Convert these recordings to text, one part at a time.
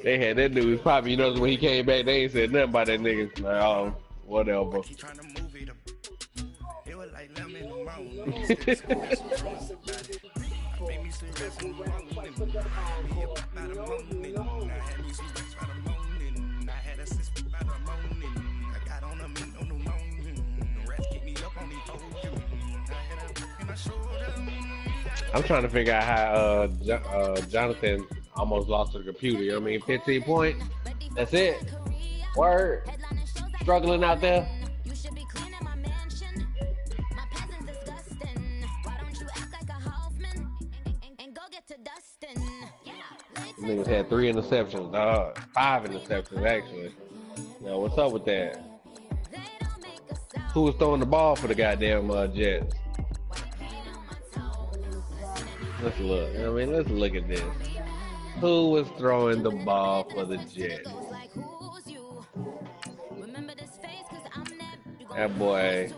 They had that news popping. You know, when he came back, they ain't said nothing about that nigga. Like, oh, whatever. I'm trying to figure out how Jonathan almost lost to the computer. You know what I mean? 15 points. That's it. Word. Struggling out there. Niggas had 3 interceptions, dog. 5 interceptions, actually. Yo, what's up with that? Who was throwing the ball for the goddamn Jets? Let's look. I mean, let's look at this. Who was throwing the ball for the Jets? That boy.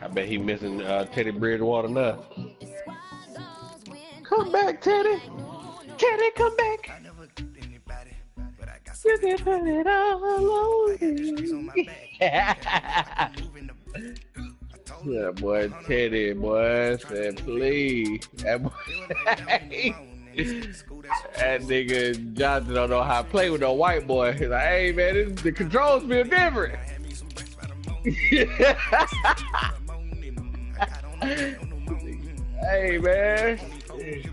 I bet he missing Teddy Bridgewater now. Come back, Teddy. Teddy, come back. You can put it all on me. Yeah, boy, Teddy, boy, said please. That boy, that nigga Johnson don't know how to play with no white boy. He's like, hey man, the controls feel different. Hey man,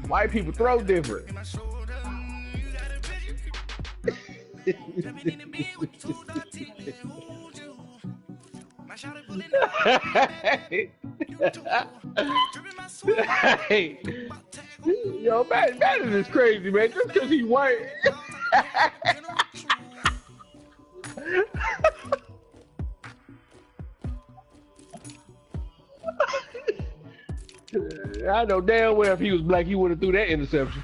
white people throw different. Hey, yo, Madden is crazy, man. Just because he's white. I know damn well if he was black, he would have threw that interception.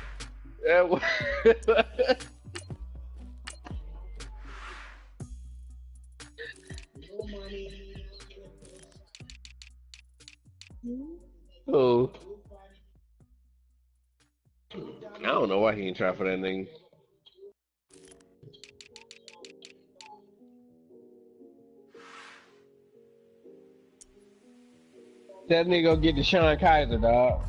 Oh, I don't know why he ain't try for that nigga. That nigga go get the Sean Kaiser, dog.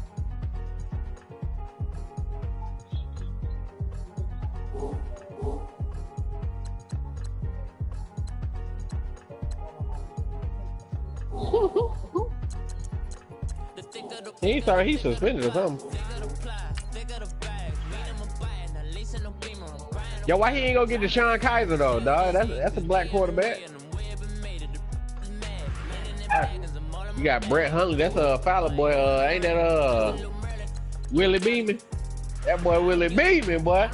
He thought he suspended or something. Yo, why he ain't gonna get the Sean Kaiser though, dog? That's a black quarterback. You got Brett Hundley. That's a Fowler boy. Ain't that Willie Beeman? That boy Willie Beeman, boy.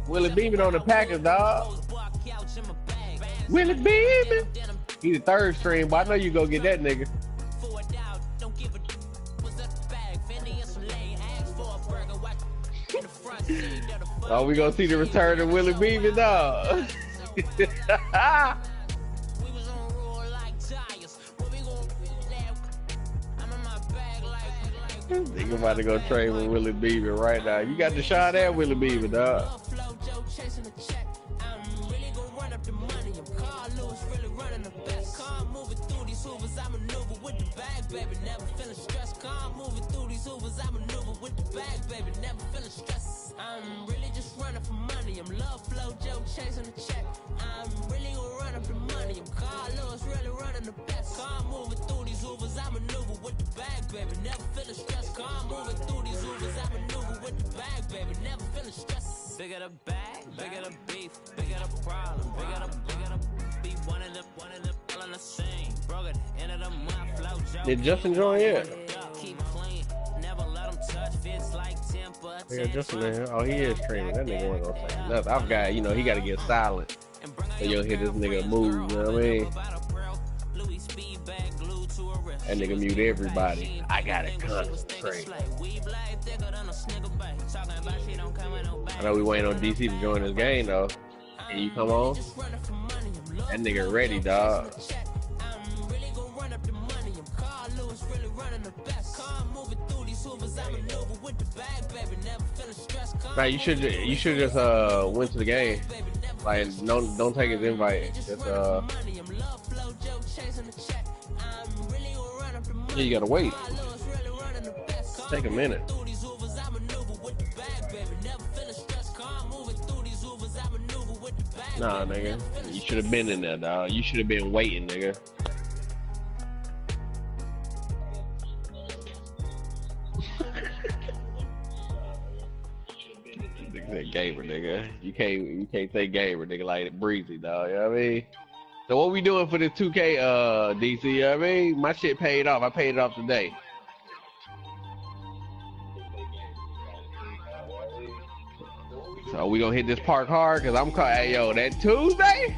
Willie Beeman on the Packers, dog. Willie Beeman. He the third string, but I know you go get that nigga. Oh, we gonna see the return of Willie Beeman, dog. Nigga about to go train with Willie Beaver right now. You got the shot at Willie Beaver, dog. I'm really just running for money. I'm love flow Joe chasing the check. I'm really gonna run up the money. I'm Carlos really running the best. Car moving through these Ubers, I maneuver with the bag, baby. Never feeling stressed. Car moving through these Ubers, I maneuver with the bag, baby. Never feeling stressed. Bigger the bag, bigger the beef, bigger the problem, bigger the beef. One of the all on the same. Broke at the end of the month, flow Joe. Did Justin join yet? Keep clean, never let them touch. Fits like temper. Yeah, Justin there. Oh, he is streaming. That nigga wasn't gonna say nothing. I forgot, you know, he gotta get silent. So you'll hear this nigga move, you know what I mean? That nigga mute everybody. I gotta concentrate. I know we waiting on DC to join this game though. Can you come on? That nigga ready, dog. Nah, you should just went to the game. Like don't take his invite. Just yeah, you gotta wait. Take a minute. Nah, nigga. You should have been in there, dog. You should have been waiting, nigga. That gamer, nigga. You can't say gamer, nigga, like breezy, dog. You know what I mean? So what we doing for this 2K, DC? You know what I mean? My shit paid off. I paid it off today. So we gonna hit this park hard, cause I'm caught. Hey, yo, that Tuesday?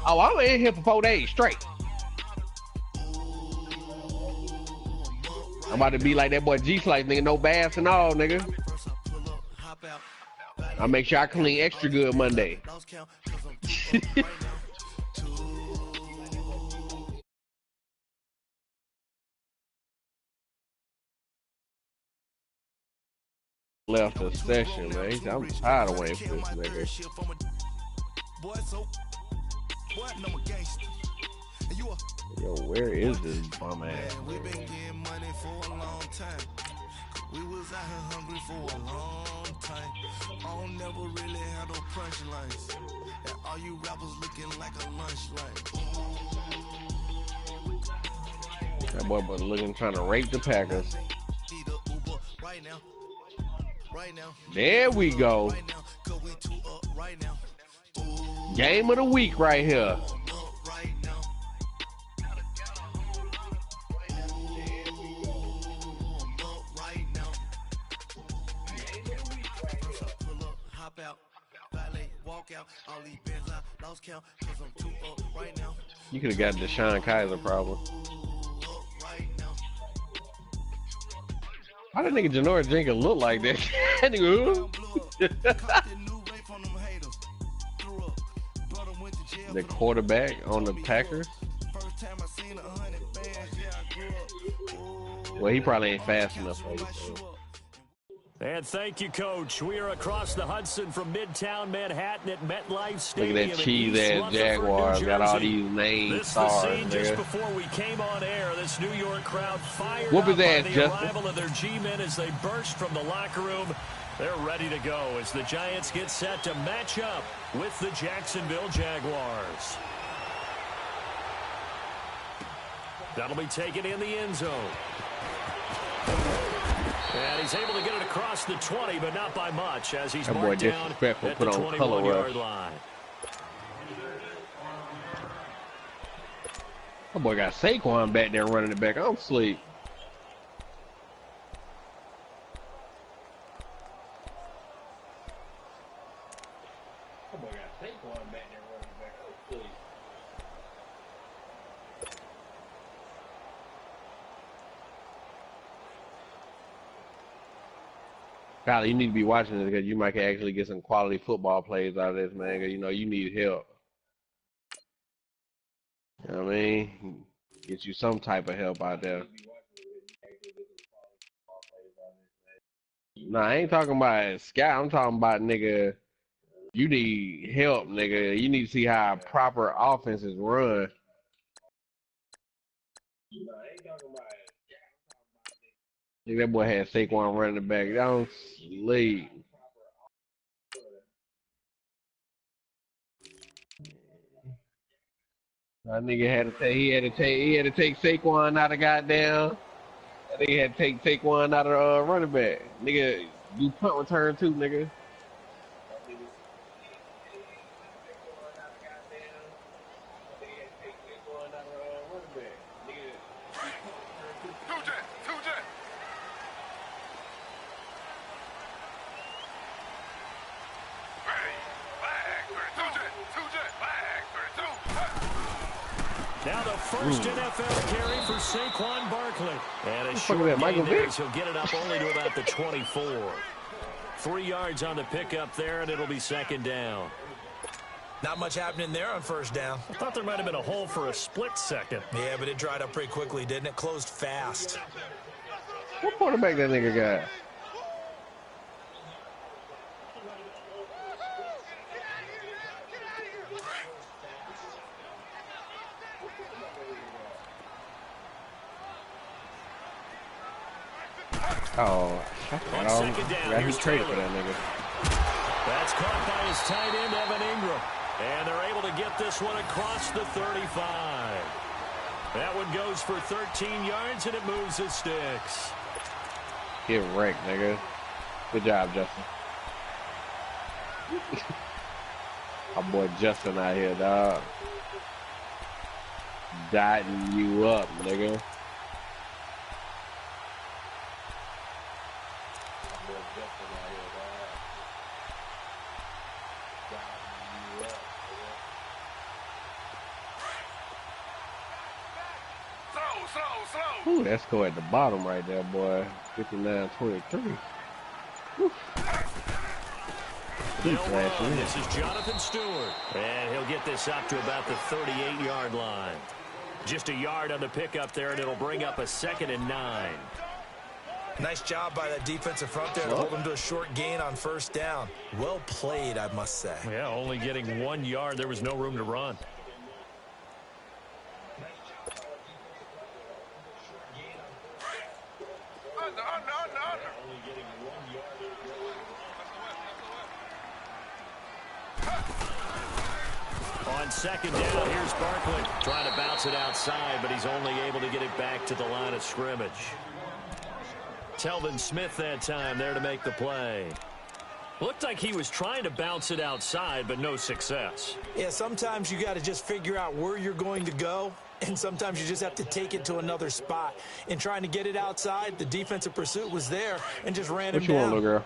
Oh, I'm in here for 4 days straight. I'm about to be like that boy G-Slice, nigga. No baths and all, nigga. I'll make sure I clean extra good Monday. Left the session, man. I'm tired of waiting for this nigga. Yo, where is this bum ass? We've been getting money for a long time. We was out here hungry for a long time. I don't never really have no punchlines. And all you rappers looking like a lunch line. That boy was looking, trying to rape the Packers. There we go. Game of the week right here. You could have got Deshaun Kaiser problem. Why did nigga Janoris Jenkins look like that? The quarterback on the Packers. Well, he probably ain't fast enough for you. And thank you, Coach. We are across the Hudson from Midtown Manhattan at MetLife Stadium. Look at that cheese-ass Jaguars. Got all these names, stars, this is the scene just before we came on air. This New York crowd fired up by the Justin. arrival of their G-men as they burst from the locker room. They're ready to go as the Giants get set to match up with the Jacksonville Jaguars. That'll be taken in the end zone. And he's able to get it across the 20, but not by much, as he's marked down at the 21-yard line. That boy got Saquon back there running it back. I'm asleep. That boy got Saquon back there running back. I'm asleep. Kyle, you need to be watching this because you might actually get some quality football plays out of this, man. Because, you know, you need help. You know what I mean? Get you some type of help out there. Nah, I ain't talking about scout. I'm talking about, nigga, you need help, nigga. You need to see how proper offense is run. Nah, I ain't talking about I think that boy had Saquon running the back. Don't sleep. That nigga had to take Saquon out of goddamn. I think he had to take Saquon out of running back. Nigga, do punt return too, nigga. Now the first NFL carry for Saquon Barkley. And a short Michael gain there, Vick. so he'll get it up only to about the 24. 3 yards on the pickup there, and it'll be second down. Not much happening there on first down. I thought there might have been a hole for a split second. Yeah, but it dried up pretty quickly, didn't it? Closed fast. What quarterback that nigga got? Oh, on second down, here's traded Taylor. for that nigga. That's caught by his tight end, Evan Ingram. And they're able to get this one across the 35. That one goes for 13 yards, and it moves the sticks. Get wrecked, nigga. Good job, Justin. Our boy Justin out here, dog. Dotting you up, nigga. Ooh, that score at the bottom right there, boy. 59-23. This is Jonathan Stewart. And he'll get this up to about the 38-yard line. Just a yard on the pickup there, and it'll bring up a 2nd and 9. Nice job by that defensive front there to hold him to a short gain on first down. Well played, I must say. Yeah, only getting 1 yard. There was no room to run. On second down, here's Barkley trying to bounce it outside, but he's only able to get it back to the line of scrimmage. Telvin Smith that time there to make the play. Looked like he was trying to bounce it outside, but no success. Yeah, sometimes you got to just figure out where you're going to go, and sometimes you just have to take it to another spot. In trying to get it outside, the defensive pursuit was there and just ran him down. What you want, little girl?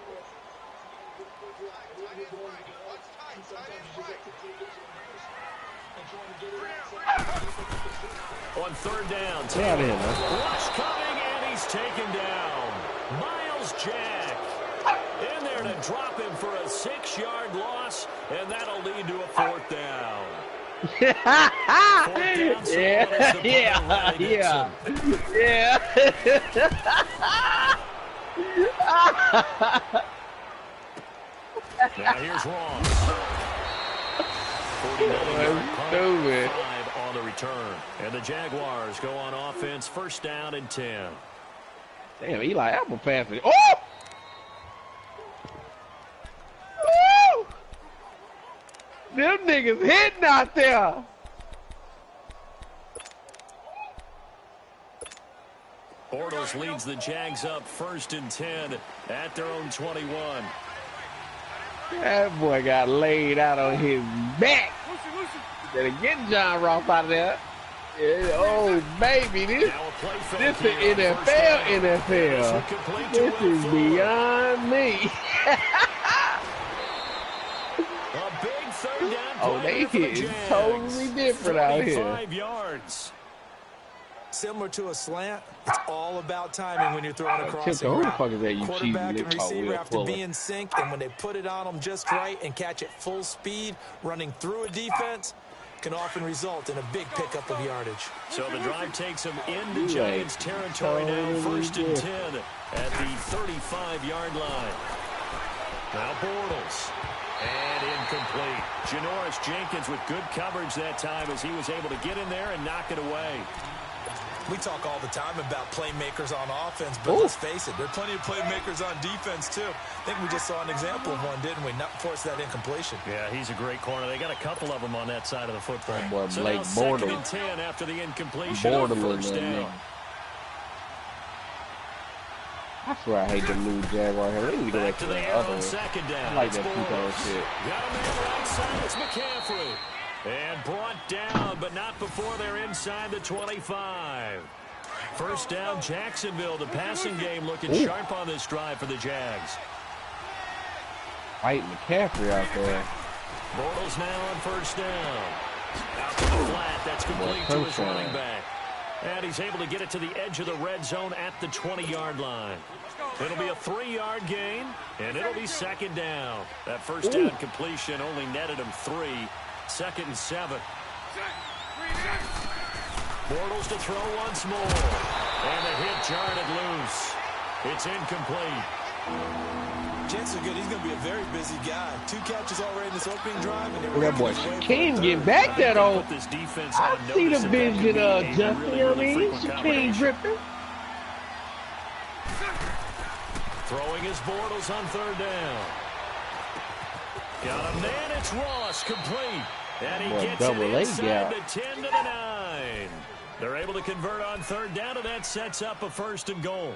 On third down, Get out of here, man. rush coming, and he's taken down. Miles Jack in there to drop him for a 6-yard loss, and that'll lead to a 4th down. Now here's Ross. 49-yard punt, 5 on the return. And the Jaguars go on offense, first down and 10. Damn, Eli Apple passed it. Oh! Oh! Them niggas hitting out there. Bortles leads the Jags up 1st and 10 at their own 21. That boy got laid out on his back. Better get John Ross out of there. Yeah, oh, baby, this is NFL. This is beyond me. A big 3rd down. Oh, they hit totally different out here. 5 yards. Similar to a slant, it's all about timing when you're throwing a crossing Who the route. fuck is that, you Quarterback cheesy and receiver have to be in sync, and when they put it on them just right and catch it full speed, running through a defense can often result in a big pickup of yardage. So the drive takes them into Giants territory now, 1st and 10 at the 35-yard line. Now Bortles. And incomplete. Janoris Jenkins with good coverage that time as he was able to get in there and knock it away. We talk all the time about playmakers on offense, but let's face it, there are plenty of playmakers on defense, too. I think we just saw an example of one, didn't we? Not force that incompletion. Yeah, he's a great corner. They got a couple of them on that side of the football. Boy, so Blake now 2nd Bortles. and 10 after the incompletion. First down. I swear I hate the new Jaguar here. They need to go back to the other one. Second down. I like that people shit. Got a man right side. It's McCaffrey. And brought down, but not before they're inside the 25. First down, Jacksonville. The passing game looking sharp on this drive for the Jags. Fight McCaffrey out there. Bortles now on first down. Out to the flat. That's complete to his running back. And he's able to get it to the edge of the red zone at the 20-yard line. It'll be a 3-yard gain, and it'll be 2nd down. That first down completion only netted him 3. 2nd and 7. Bortles to throw once more. And the hit jarred it loose. It's incomplete. Chances are good. He's going to be a very busy guy. 2 catches already in this opening drive. And that boy King get back that old. I see the vision of Justin. I mean, King dripping. Throwing his Bortles on 3rd down. Got a man. It's Ross, complete. And he gets it inside the 10 to the 9. They're able to convert on 3rd down, and that sets up a 1st and goal.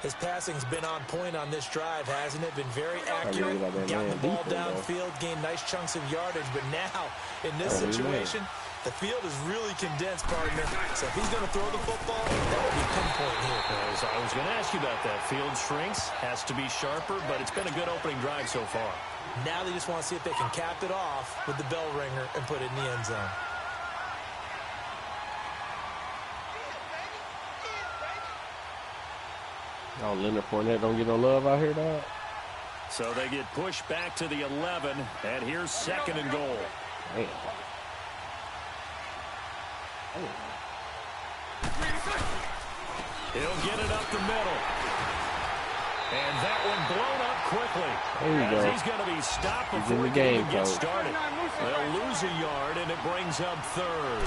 His passing's been on point on this drive, hasn't it? Been very accurate. Gotten the ball downfield, gained nice chunks of yardage. But now, in this situation, the field is really condensed, partner. So if he's going to throw the football, that would be pinpoint here. I was going to ask you about that. Field shrinks, has to be sharper, but it's been a good opening drive so far. Now they just want to see if they can cap it off with the bell ringer and put it in the end zone. Oh, Leonard Fournette don't get no love out here, dog. So they get pushed back to the 11, and here's 2nd and goal. Man. He'll get it up the middle. And that one blown up quickly. There you go. He's going to be stopped before he can even get started. They'll lose a yard, and it brings up 3rd.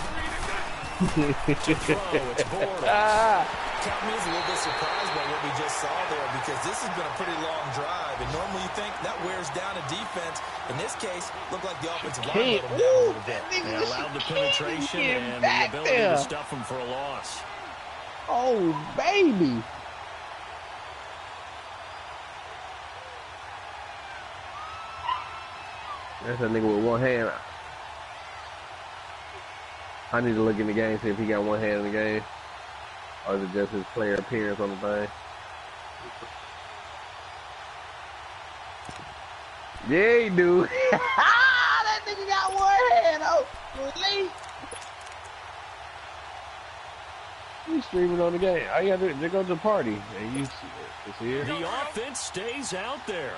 To throw, it's Bortles. Count me as a little bit surprised by what we just saw there, because this has been a pretty long drive, and normally you think that wears down a defense. In this case, looked like the offensive line let him down a little bit. They allowed the penetration and the ability to stuff him for a loss. Oh, baby. That's a nigga with one hand. I need to look in the game, see if he got one hand in the game. Or is it just his player appearance on the thing? Yeah, he do. That nigga got one hand. Oh, please. He's streaming on the game. All you gotta do is just go to the party. And you see here. The offense stays out there.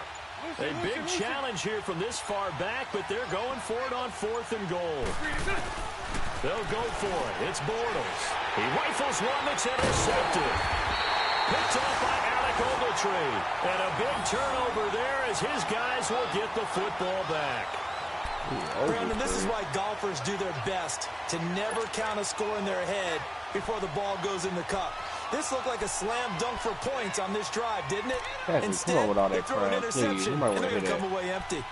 A big challenge here from this far back, but they're going for it on 4th and goal. They'll go for it. It's Bortles. He rifles one that's intercepted. Picked off by Alec Ogletree. And a big turnover there as his guys will get the football back. Brandon, this is why golfers do their best to never count a score in their head before the ball goes in the cup. This looked like a slam dunk for points on this drive, didn't it? Instead, they threw an interception, and they're going to come away empty.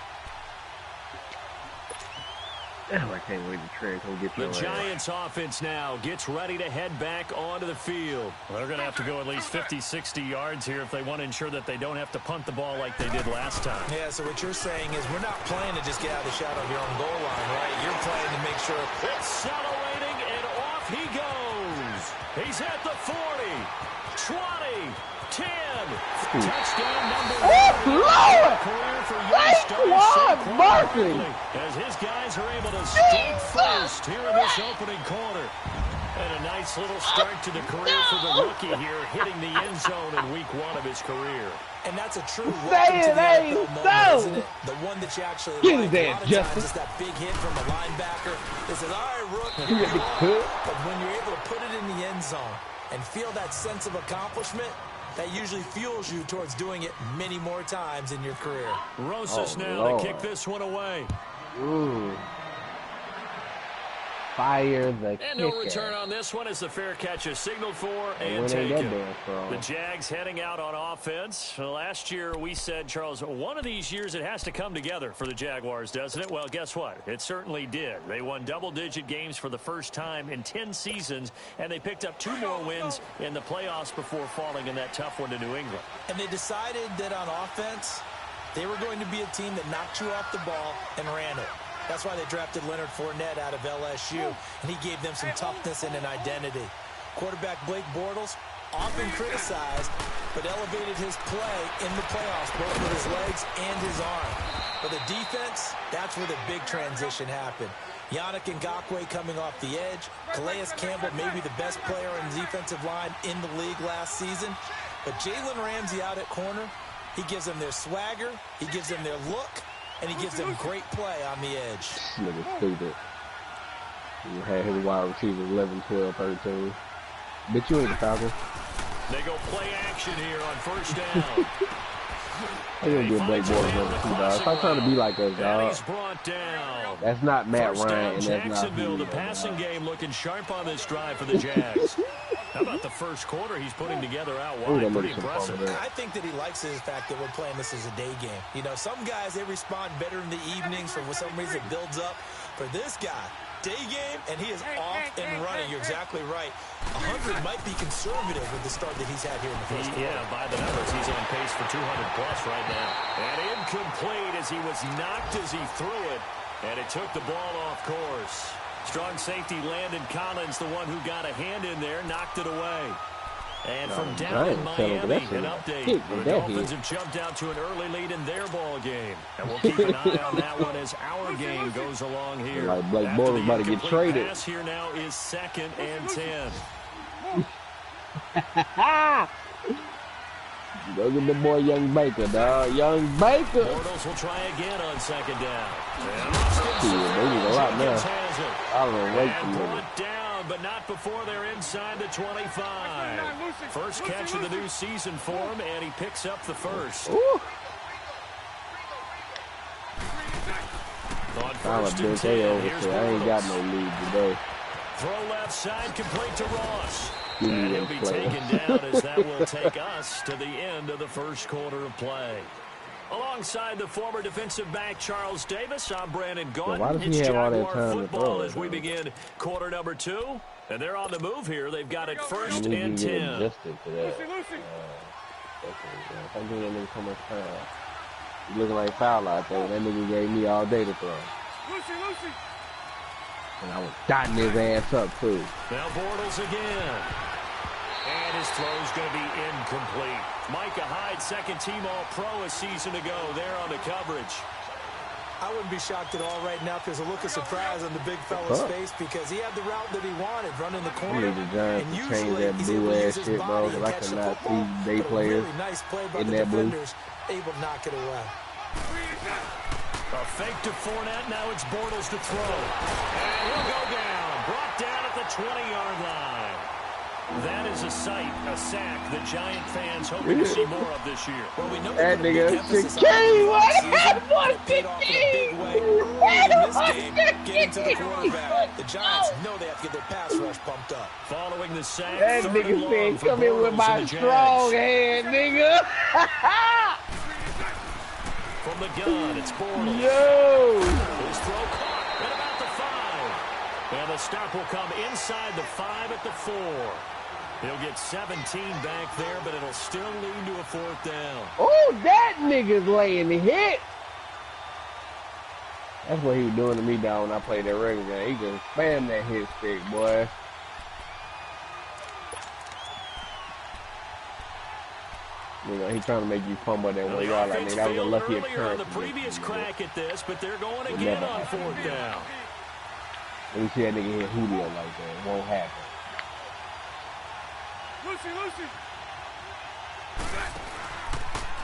Damn, I can't wait to trade. The Giants offense now gets ready to head back onto the field. Well, they're going to have to go at least 50, 60 yards here if they want to ensure that they don't have to punt the ball like they did last time. Yeah, so what you're saying is we're not playing to just get out of the shadow of your own goal line, right? You're playing to make sure. Accelerating, and off he goes. He's at the 40, 20, 10. Touchdown number 1. Lord! Career for Saquon Barkley. As his guys are able to strike first here in this opening quarter. And a nice little start to the career for the rookie here, hitting the end zone in week 1 of his career. And that's a true welcome to the NFL moment, isn't it? The one that you actually like. A lot of times it's that big hit from a linebacker that says, all right, rookie. But when you're able to put it in the end zone and feel that sense of accomplishment, that usually fuels you towards doing it many more times in your career. Rosas now to kick this one away. Ooh. Fire the kicker. And no return on this one as the fair catch is signaled for and taken. The Jags heading out on offense. Last year we said, Charles, one of these years it has to come together for the Jaguars, doesn't it? Well, guess what? It certainly did. They won double-digit games for the first time in 10 seasons, and they picked up 2 more wins in the playoffs before falling in that tough one to New England. And they decided that on offense, they were going to be a team that knocked you off the ball and ran it. That's why they drafted Leonard Fournette out of LSU, and he gave them some toughness and an identity. Quarterback Blake Bortles, often criticized, but elevated his play in the playoffs, both with his legs and his arm. But the defense, that's where the big transition happened. Yannick Ngakoue coming off the edge. Calais Campbell, maybe the best player on the defensive line in the league last season. But Jalen Ramsey out at corner, he gives them their swagger, he gives them their look, and he gives them great play on the edge. Nigga stupid. You had his wide receivers 11, 12, 13. Bitch, you ain't the Falcons. They go play action here on first down. They gonna get Blake Bortles number 2, dog. Stop trying to be like us, dog. He's brought down. That's not Matt First Ryan, down, and that's not Jacksonville. The passing game looking sharp on this drive for the Jags. How about the first quarter he's putting together out wide? Pretty impressive. I think that he likes the fact that we're playing this as a day game. You know, some guys, they respond better in the evenings. For some reason, it builds up. For this guy, day game, and he is off and running. You're exactly right. 100 might be conservative with the start that he's had here in the first quarter. Yeah, by the numbers, he's on pace for 200-plus right now. And incomplete as he was knocked as he threw it, and it took the ball off course. Strong safety Landon Collins, the one who got a hand in there, knocked it away. And from down in Miami, an update. The Dolphins have jumped out to an early lead in their ball game. And we'll keep an eye on that one as our game goes along here. Like Blake Bortles about to get traded. Pass here now is 2nd and 10. Go get the boy Young Baker, dog. Young Baker. Bortles will try again on 2nd down. They need a lot now. I don't know. Wait for brought down, but not before they're inside the 25. First catch of the new season for him, and he picks up the first. Ooh. On 1st and 10, here's I ain't got no lead today. Throw left side, complete to Ross. And he'll be taken down as that will take us to the end of the first quarter of play. Alongside the former defensive back Charles Davis, I'm Brandon Gaudin. Why does he it's have all that Jaguar time to football throw, as we begin quarter number 2. And they're on the move here. They've got it 1st and 10. Adjusted to that. I'm doing that nigga so much time. He looking like foul out there. That nigga gave me all day to throw. And I was dotting his ass up, too. Now Bortles again. And his throw's going to be incomplete. Micah Hyde, second-team All-Pro a season ago there on the coverage. I wouldn't be shocked at all right now if there's a look of surprise on the big fella's face because he had the route that he wanted, running the corner. The Giants to change that blue-ass shit, bro, because I cannot see day players really nice play by in the that blue. defenders, able to knock it away. A fake to Fournette, now it's Bortles to throw. And he'll go down, brought down at the 20-yard line. That is a sight, a sack that Giant fans hoping to see more of this year. Well, we know that nigga 6K, what? Getting to the quarterback. The Giants know they have to get their pass rush pumped up. Following the sack, that nigga said, come in with my strong hand, nigga. From the gun, it's Bortles. Yo! His throw caught at about the 5. And the stop will come inside the 5 at the 4. He'll get 17 back there, but it'll still lead to a 4th down. Oh, that nigga's laying the hit. That's what he was doing to me down when I played that regular game. He just spammed that hit stick, boy. You know, he's trying to make you fumble that 1 yard. Like, that was a lucky occurrence. On the previous crack at this, but they're going again on 4th down. When you see that nigga hit Julio like that, it won't happen. Lucy.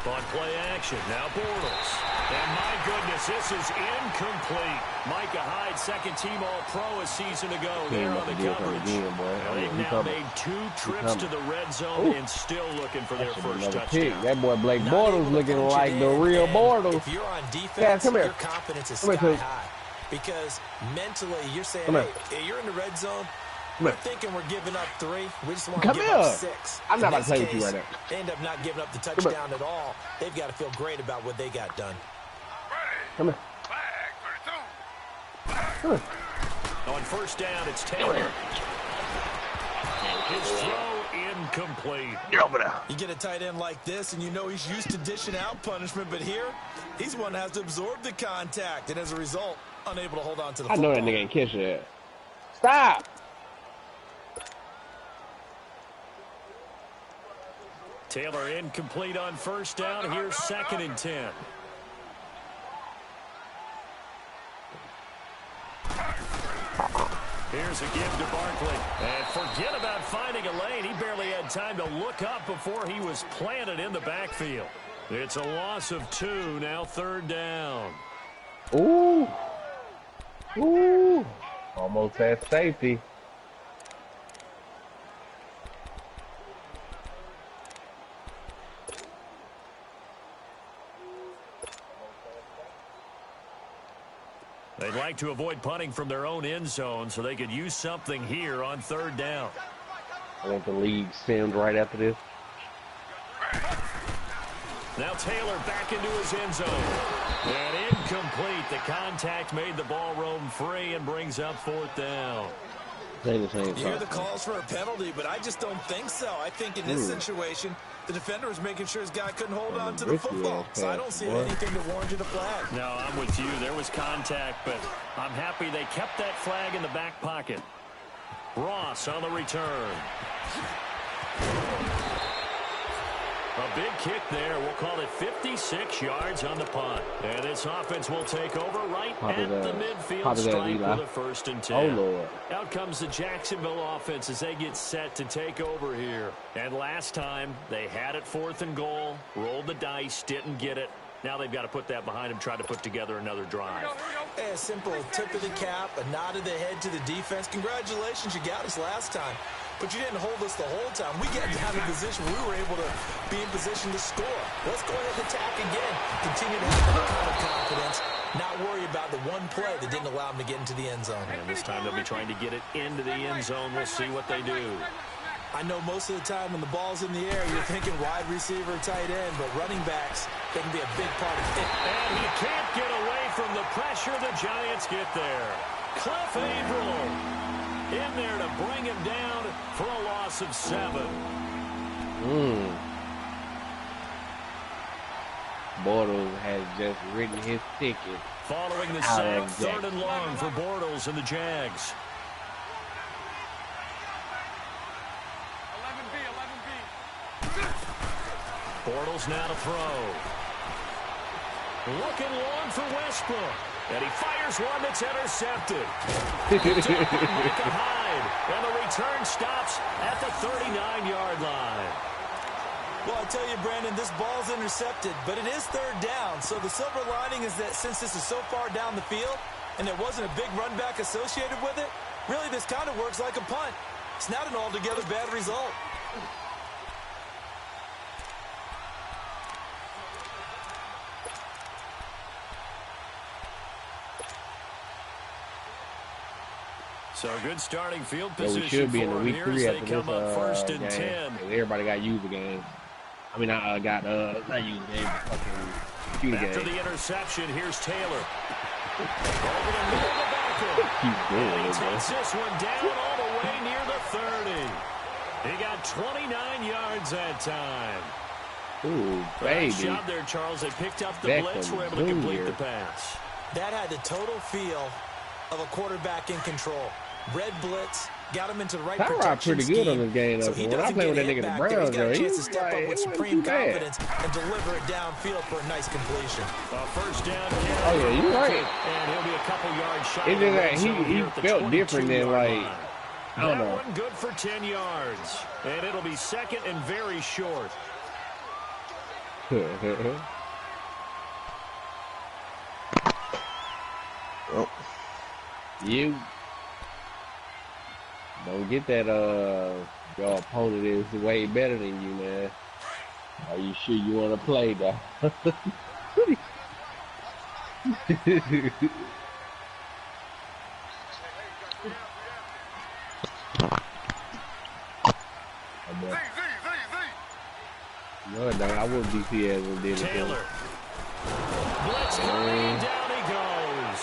On play action, now Bortles. And my goodness, this is incomplete. Micah Hyde, second-team All-Pro a season ago there on the coverage. They've now made 2 trips to the red zone and still looking for their first touchdown. That boy Blake Bortles looking like the real Bortles. If you're on defense, your confidence is sky high. Because mentally, you're saying, hey, you're in the red zone. We're thinking we're giving up 3. We just want to give up 6. I'm not about to play with you right now. They end up not giving up the touchdown at all. They've got to feel great about what they got done. Come here. Come here. On 1st down, it's Taylor. His throw incomplete. You get a tight end like this, and you know he's used to dishing out punishment, but here, he's one that has to absorb the contact, and as a result, unable to hold on to the football. I know that nigga ain't catch it. Stop! Taylor incomplete on 1st down. Here's 2nd and 10. Here's a give to Barkley. And forget about finding a lane. He barely had time to look up before he was planted in the backfield. It's a loss of 2, now 3rd down. Ooh. Ooh. Almost at safety. They'd like to avoid punting from their own end zone so they could use something here on 3rd down. I want the league stemmed right after this. Now Taylor back into his end zone. And incomplete. The contact made the ball roam free and brings up 4th down. You hear the calls for a penalty, but I just don't think so. I think in this situation, the defender was making sure his guy couldn't hold on to the football. So I don't see anything that warranted a flag. No, I'm with you. There was contact, but I'm happy they kept that flag in the back pocket. Ross on the return. A big kick there. We'll call it 56 yards on the punt. And this offense will take over right at the midfield stripe with a 1st and 10. Oh, Lord. Out comes the Jacksonville offense as they get set to take over here. And last time, they had it 4th and goal, rolled the dice, didn't get it. Now they've got to put that behind them, try to put together another drive. Hey, a simple tip of the cap, a nod of the head to the defense. Congratulations, you got us last time. But you didn't hold us the whole time. We got down in position. We were able to be in position to score. Let's go ahead and attack again. Continue to have that kind of confidence. Not worry about the one play that didn't allow them to get into the end zone. And this time they'll be trying to get it into the end zone. We'll see what they do. I know most of the time when the ball's in the air, you're thinking wide receiver, tight end, but running backs, they can be a big part of it. And he can't get away from the pressure. The Giants get there. Cliff Averill in there to bring him down for a loss of 7. Bortles has just written his ticket. Following the sack, 3rd and long for Bortles and the Jags. 11B. Bortles now to throw. Looking long for Westbrook. And he fires one that's intercepted. Micah Hyde. And the return stops at the 39-yard line. Well, I tell you, Brandon, this ball's intercepted, but it is 3rd down. So the silver lining is that since this is so far down the field and there wasn't a big run back associated with it, really this kind of works like a punt. It's not an altogether bad result. So good starting field position. We should be in the for week 3 they after come up this 1st and game. 10. Everybody got user games. I mean, I got not user games, fucking shooter games. After the interception, here's Taylor. Over the middle of the backfield. And he takes this one down all the way near the 30. He got 29 yards that time. Ooh, baby. Nice job there, Charles. They picked up the blitz, were able to complete the pass. That had the total feel of a quarterback in control. Red blitz, got him into the right protection pretty scheme. good on this game. So he when I doesn't play with get that hit nigga the back there. Browns, He's got a he chance to was step like, up with it wasn't supreme too bad. confidence and deliver it downfield for a nice completion. First down. Oh, yeah, you're right. And he'll be a couple yards shy. It's just that he felt different than, like, I don't know. That one good for 10 yards. And it'll be 2nd and very short. Well, you don't get that your opponent is way better than you, man. Are you sure you want to play though? No, I wouldn't be here as a did it. Taylor. Blitz coming, down he goes.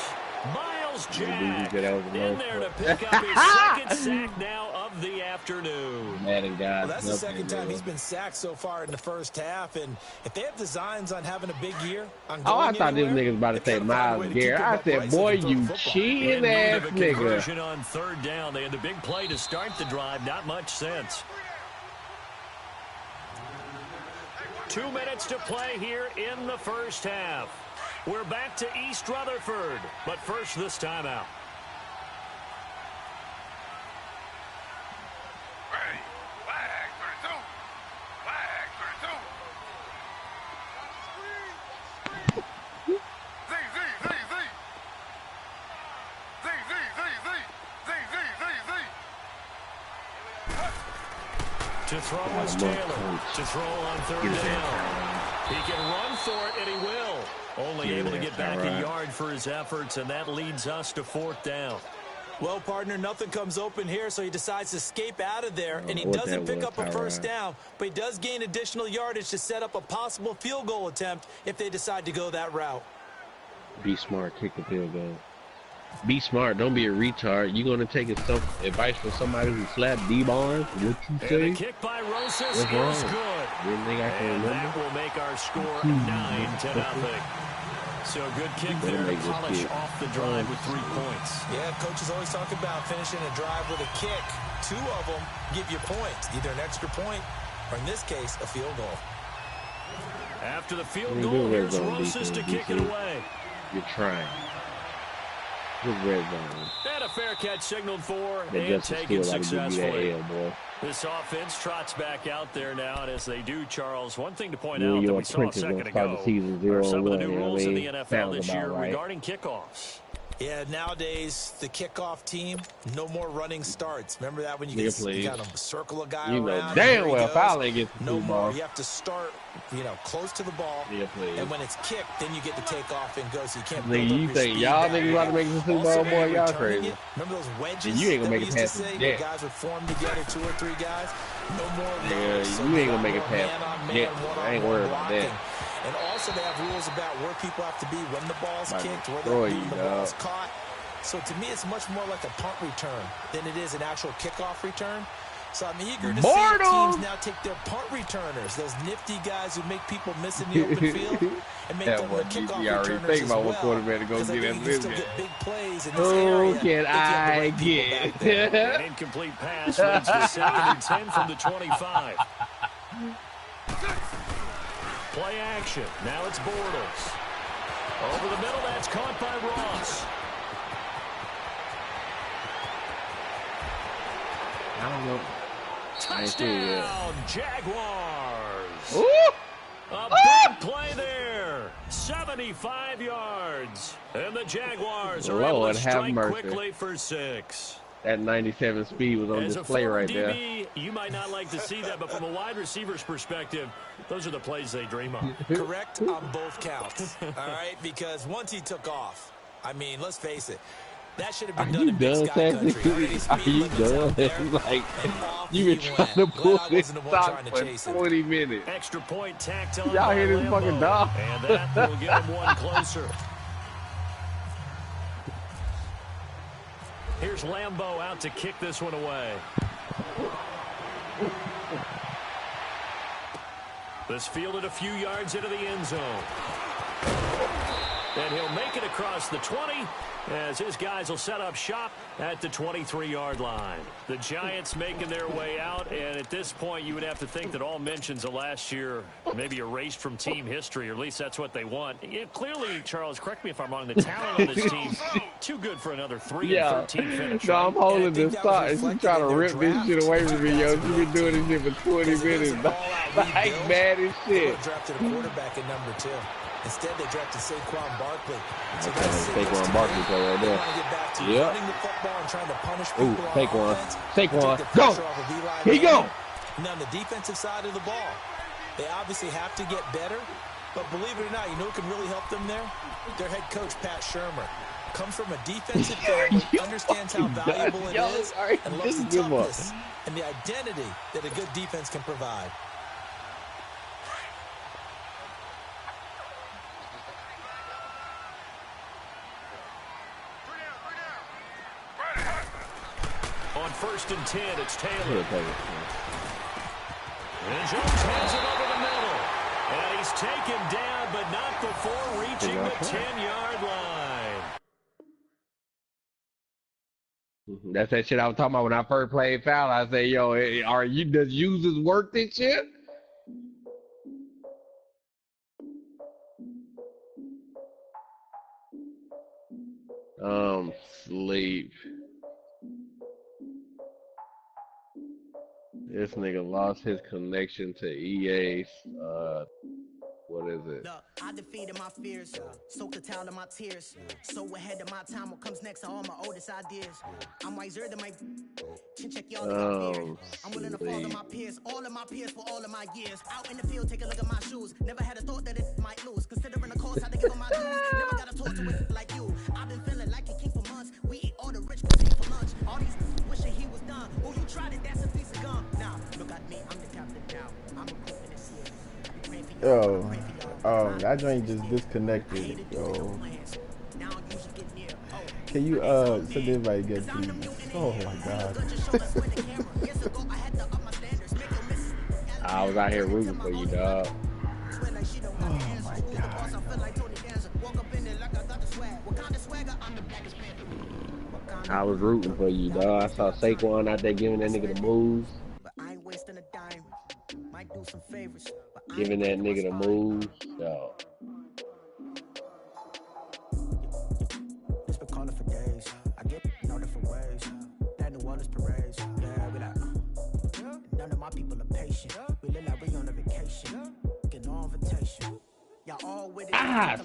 Miles Jack in there to pick up his 2nd sack now of the afternoon. Madden guy. Well, that's the 2nd time he's been sacked so far in the first half, and if they have designs on having a big year, on going I thought this niggas about to say Miles Garrett. I said, boy, you cheating ass nigga. Conversion on 3rd down. They had the big play to start the drive. Not much sense. 2 minutes to play here in the first half. We're back to East Rutherford, but first this timeout. Flag 32. Flag 32. Z. To throw is Taylor. To throw on third down. He can run for it, and he will. Only able to get back a yard for his efforts, and that leads us to fourth down. Well, partner, nothing comes open here, so he decides to escape out of there, and he doesn't pick up a first down, but he does gain additional yardage to set up a possible field goal attempt if they decide to go that route. Be smart, kick the field goal. Be smart, don't be a retard. You're going to take some advice from somebody who slapped D-Barnes? What you say? And the kick by Rosas is good. And that will make our score 9-0. So a good kick there to polish off the drive with 3 points. Yeah, coaches always talk about finishing a drive with a kick. 2 of them give you points, either an extra point or, in this case, a field goal. After the field goal, here's Rosas to kick it away. You're trying. Good red zone. And a fair catch signaled for and taken successfully. This offense trots back out there now, and as they do, Charles, one thing to point out that we saw a second ago are some of the new rules in the NFL this year regarding kickoffs. Yeah, nowadays, the kickoff team, no more running starts. Remember that when you got to circle a guy around? You know damn well foul ain't get the no more. You have to start, close to the ball. Yeah, and when it's kicked, then you get to take off and go, so you can't build up your speed. Y'all niggas about to make the Super Bowl, boy? Y'all crazy. Remember those wedges you ain't gonna that make we it used to past say where guys would form together, 2 or 3 guys? No more. Yeah, you ain't gonna make it past it. I ain't worried about that. And also they have rules about where people have to be when the ball's kicked, where the ball's caught. So to me, it's much more like a punt return than it is an actual kickoff return. So I'm eager to see teams now take their punt returners, those nifty guys who make people miss in the open field, and make them the kickoff returners think as about well. what quarterback to go get that business. Get big plays in this area. Can I get an incomplete pass leads to 2nd and 10 from the 25. Play action. Now it's Bortles. Over the middle, that's caught by Ross. I don't know. Touchdown, Jaguars. Ooh. A big play there. 75 yards. And the Jaguars are able to strike quickly for 6. That 97 speed was on display right there. You might not like to see that, but from a wide receiver's perspective, those are the plays they dream of. Correct on both counts. All right, because once he took off, I mean, let's face it, that should have been done in Big Sky Country. Are you done? Like, you've been trying to pull this stock for 20 minutes. Extra point tacked on. Y'all hear this fucking dog? And that will get him one closer. Here's Lambeau out to kick this one away. This fielded a few yards into the end zone. And he'll make it across the 20 as his guys will set up shop at the 23-yard line. The Giants making their way out, and at this point you would have to think that all mentions of last year maybe erased from team history, or at least that's what they want. Clearly, Charles, correct me if I'm wrong, the talent on this team too good for another 3-13 finish. No, I'm holding this thought. She's trying to rip this shit away from me, yo. She's been doing this shit for 20 minutes. Like mad as shit. Drafted a quarterback at number 2. Instead, they drafted Saquon Barkley. So that's Saquon Barkley play right there. Yeah. Running the football and trying to punish people on offense. Saquon, go! Here you go! And on the defensive side of the ball, they obviously have to get better. But believe it or not, you know who can really help them there? Their head coach, Pat Shermer. Comes from a defensive family, understands how valuable it is, and loves the toughness and the identity that a good defense can provide. On 1st and 10, it's Taylor. And Jones has it over the middle. And he's taken down, but not before reaching the 10-yard line. That's that shit I was talking about when I first played foul. I say, yo, does users work this shit? Sleep. This nigga lost his connection to EA's, what is it? Look, I defeated my fears, soaked the towel in my tears. So ahead of my time, what comes next are all my oldest ideas. I'm wiser than my Check y'all fear. I'm willing to fall to my peers, all of my peers for all of my years. Out in the field, take a look at my shoes. Never had a thought that it might lose. Considering the cost, I had to give them my dues. Never got a talk to it like you. I've been feeling like a king for months. We eat all the rich cuisine for lunch. All these wishing he was done. Oh, you tried it, that's a piece of gum. Now, look at me, I'm the captain now. I'm a cook in this year. Oh, that joint just disconnected, yo. Can you so everybody get these? Oh my god. I was out here rooting for you, dog. Oh my god. I was rooting for you, dog. I saw Saquon out there giving that nigga the moves. Giving that nigga the moves, dog. My people are patient. We look like we on a vacation. Get no invitation. Y'all all with it.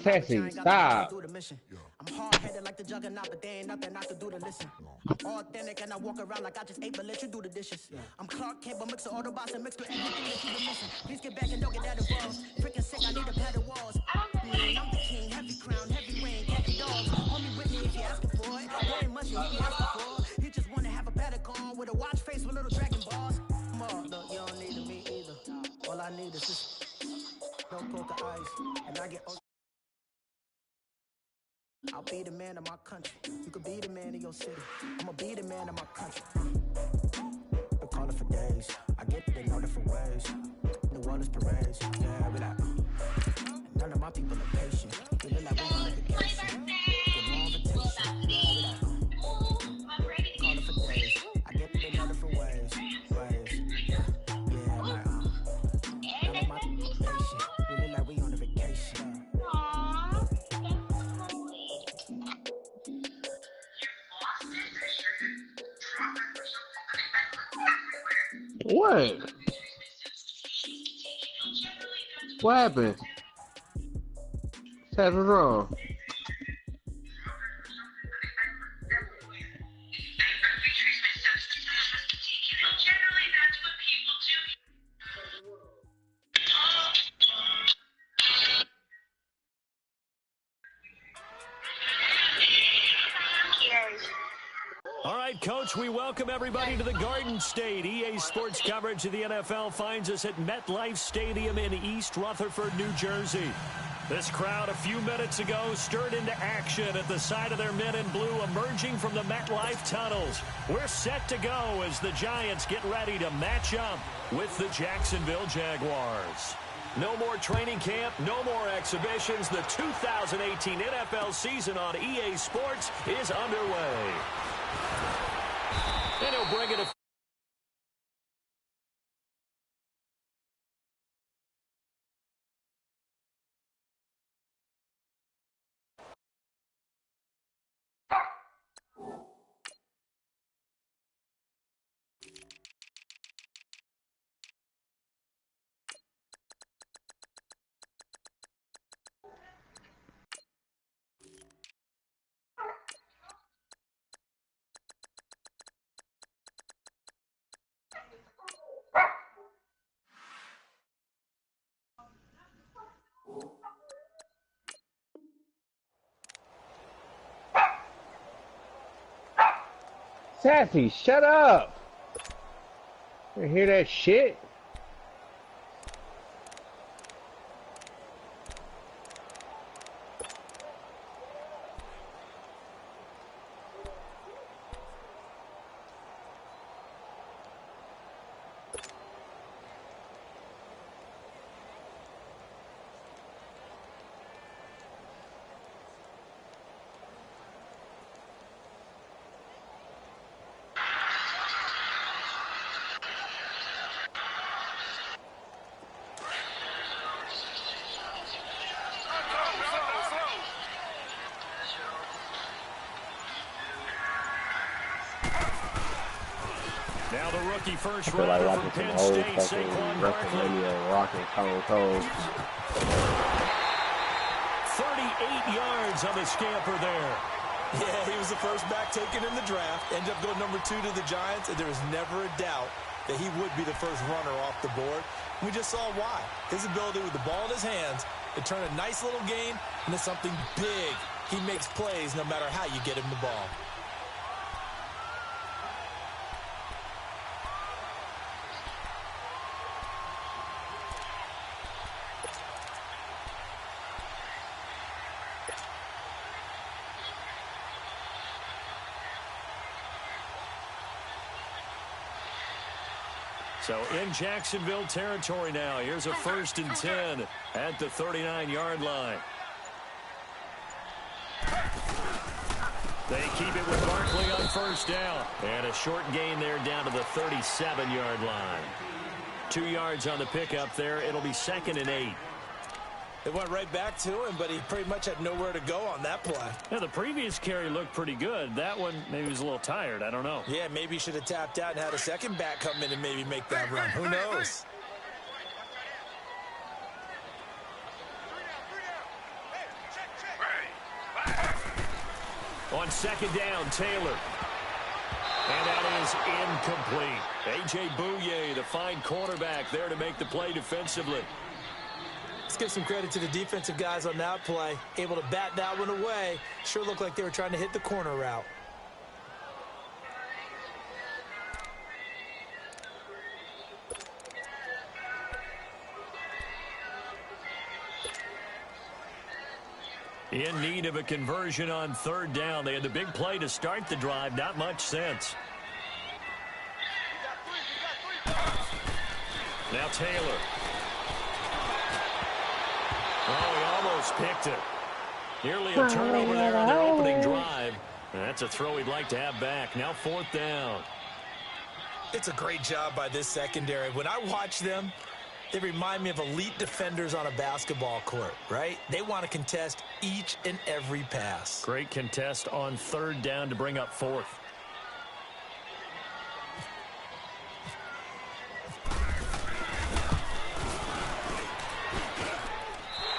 Sassy, stop. I'm hard-headed like the juggernaut, but there ain't nothing I can do to listen. I'm authentic and I walk around like I just ate, but let you do the dishes. I'm Clark Kent, but mix the Autobots and mix with everything that you've been missing. Please get back and don't get that involved. Freaking sick, I need a pad of walls. I'm the king, heavy crown, heavy rain, cat and dogs. Homie with me if you're asking for it. There ain't much that he be asking for. He just wanna have a paddock on with a watch face with little dragon balls. Look, you don't need me either. All I need is this. Don't poker eyes, and I get. I'll be the man of my country. You could be the man of your city. I'ma be the man of my country. Been calling for days. I get they know different ways. New Orleans parades. Yeah, we like. None of my people are patient. We look like we on a vacation. Get more invitation. Yeah, we like. Calling for days. I get they know different ways. Yeah, like. None of my people are patient. We look like we on a vacation. What? What happened? What's wrong? All right, Coach, we welcome everybody to the Garden State. EA Sports coverage of the NFL finds us at MetLife Stadium in East Rutherford, New Jersey. This crowd a few minutes ago stirred into action at the side of their men in blue emerging from the MetLife tunnels. We're set to go as the Giants get ready to match up with the Jacksonville Jaguars. No more training camp, no more exhibitions. The 2018 NFL season on EA Sports is underway. And he'll bring it a Sassy, shut up! You hear that shit? Now the rookie first I feel like rounder watching from Penn some old State, fucking Saquon Barkley. WrestleMania Rocket Stone Cold. 38 yards on the scamper there. Yeah, he was the first back taken in the draft. Ended up going number 2 to the Giants, and there was never a doubt that he would be the first runner off the board. We just saw why. His ability with the ball in his hands to turn a nice little gain into something big. He makes plays no matter how you get him the ball. So in Jacksonville territory now. Here's a 1st and 10 at the 39-yard line. They keep it with Barkley on 1st down. And a short gain there down to the 37-yard line. 2 yards on the pickup there. It'll be 2nd and 8. They went right back to him, but he pretty much had nowhere to go on that play. Yeah, the previous carry looked pretty good. That one, maybe he was a little tired. I don't know. Yeah, maybe he should have tapped out and had a second back come in and maybe make that run. Who knows? On 2nd down, Taylor. And that is incomplete. A.J. Bouye, the fine cornerback, there to make the play defensively. Let's give some credit to the defensive guys on that play. Able to bat that one away. Sure looked like they were trying to hit the corner route. In need of a conversion on 3rd down. They had the big play to start the drive. Not much sense. Now Taylor. Oh, he almost picked it. Nearly a turnover there on their opening drive. That's a throw he'd like to have back. Now 4th down. It's a great job by this secondary. When I watch them, they remind me of elite defenders on a basketball court, right? They want to contest each and every pass. Great contest on 3rd down to bring up 4th.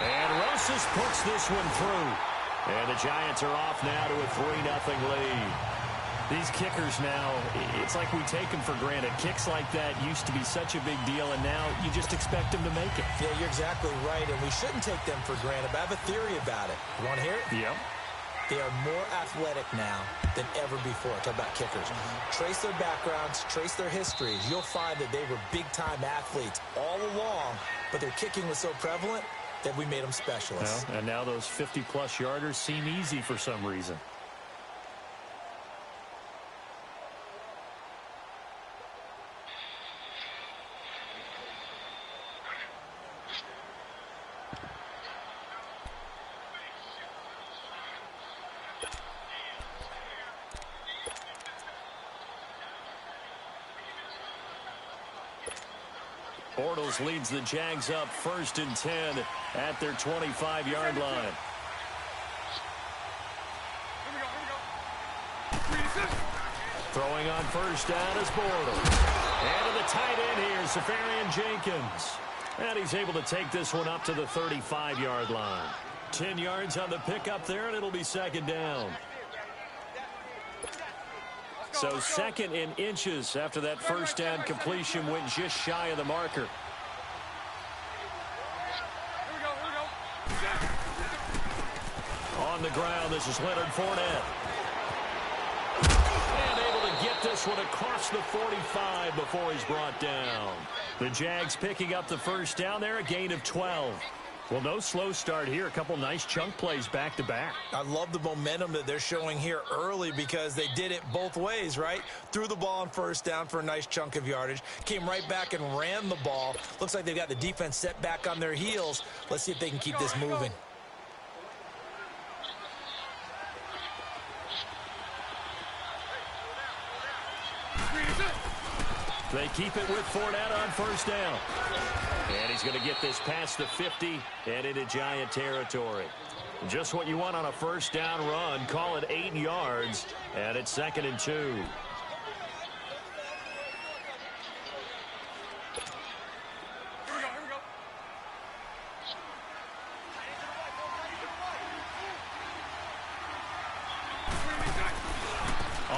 And Rosas puts this one through. And the Giants are off now to a 3-0 lead. These kickers now, it's like we take them for granted. Kicks like that used to be such a big deal, and now you just expect them to make it. Yeah, you're exactly right, and we shouldn't take them for granted. But I have a theory about it. You want to hear it? Yep. They are more athletic now than ever before. Talk about kickers. Trace their backgrounds, trace their histories. You'll find that they were big-time athletes all along, but their kicking was so prevalent that we made them specialists. Well, and now those 50-plus yarders seem easy for some reason. Bortles leads the Jags up 1st and 10 at their 25-yard line. Throwing on 1st down is Bortles. And to the tight end here, Safarian Jenkins. And he's able to take this one up to the 35-yard line. 10 yards on the pickup there, and it'll be 2nd down. So 2nd in inches after that 1st down completion went just shy of the marker. On the ground, this is Leonard Fournette. And able to get this one across the 45 before he's brought down. The Jags picking up the 1st down there, a gain of 12. Well, no slow start here. A couple nice chunk plays back-to-back. I love the momentum that they're showing here early because they did it both ways, right? Threw the ball on 1st down for a nice chunk of yardage. Came right back and ran the ball. Looks like they've got the defense set back on their heels. Let's see if they can keep this moving. They keep it with Fournette on 1st down. And he's going to get this past the 50 and into Giant territory. Just what you want on a 1st down run. Call it 8 yards, and it's 2nd and 2.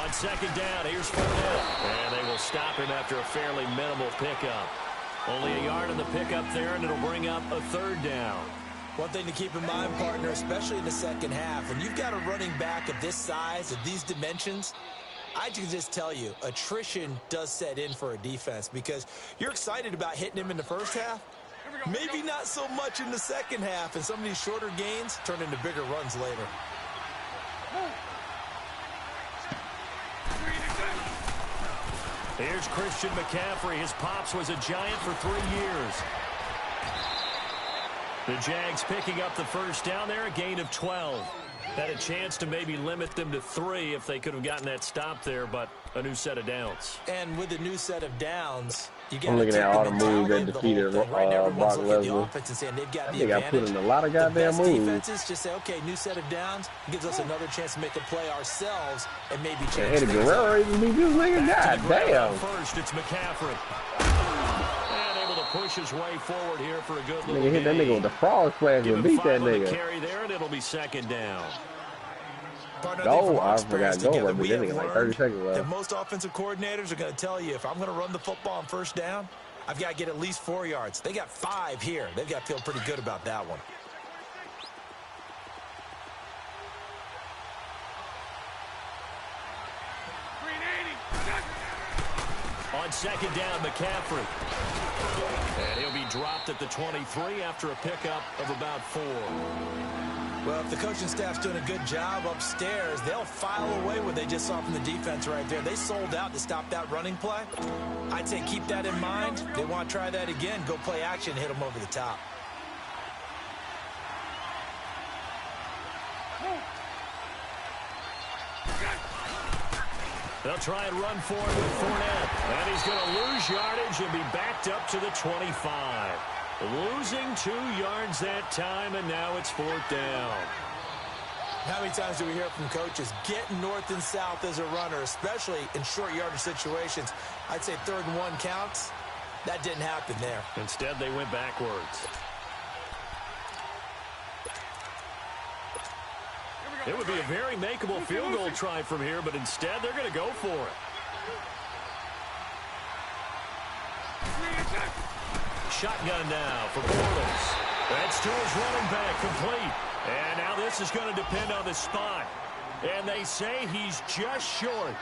On second down, here's Fournette. And they will stop him after a fairly minimal pickup. Only a yard on the pickup there, and it'll bring up a third down. One thing to keep in mind, partner, especially in the second half, when you've got a running back of this size, of these dimensions, I can just tell you, attrition does set in for a defense because you're excited about hitting him in the first half. Maybe not so much in the second half, and some of these shorter gains turn into bigger runs later. Here's Christian McCaffrey. His pops was a Giant for 3 years. The Jags picking up the first down there, a gain of 12. Had a chance to maybe limit them to 3 if they could have gotten that stop there, but a new set of downs. And with a new set of downs, you got I'm looking at all the moves that defeated Brock Lesnar. I think I put in a lot of goddamn moves. Defenses just say, okay, new set of downs gives us another chance to make a play ourselves and maybe change things. Eddie Guerrero even beat this nigga. Goddamn. First, it's McCaffrey. And able to push his way forward here for a good little nigga hit that nigga with the frog splash and beat that nigga. Carry there, and it'll be second down. Oh, I forgot to go, but that nigga like 30 seconds left. That most offensive coordinators are going to tell you, if I'm going to run the football on first down, I've got to get at least 4 yards. They got 5 here. They've got to feel pretty good about that one. On second down, McCaffrey. And he'll be dropped at the 23 after a pickup of about 4. Well, if the coaching staff's doing a good job upstairs, they'll file away what they just saw from the defense right there. They sold out to stop that running play. I'd say keep that in mind. They want to try that again. Go play action, hit them over the top. They'll try and run for it with Fournette. And he's going to lose yardage and be backed up to the 25. Losing 2 yards that time, and now it's 4th down. How many times do we hear from coaches, get north and south as a runner, especially in short yardage situations? I'd say 3rd and 1 counts. That didn't happen there. Instead, they went backwards. It would be a very makeable field goal try from here, but instead they're going to go for it. Shotgun now for Bortles. That's to his running back, complete. And now this is going to depend on the spot. And they say he's just short.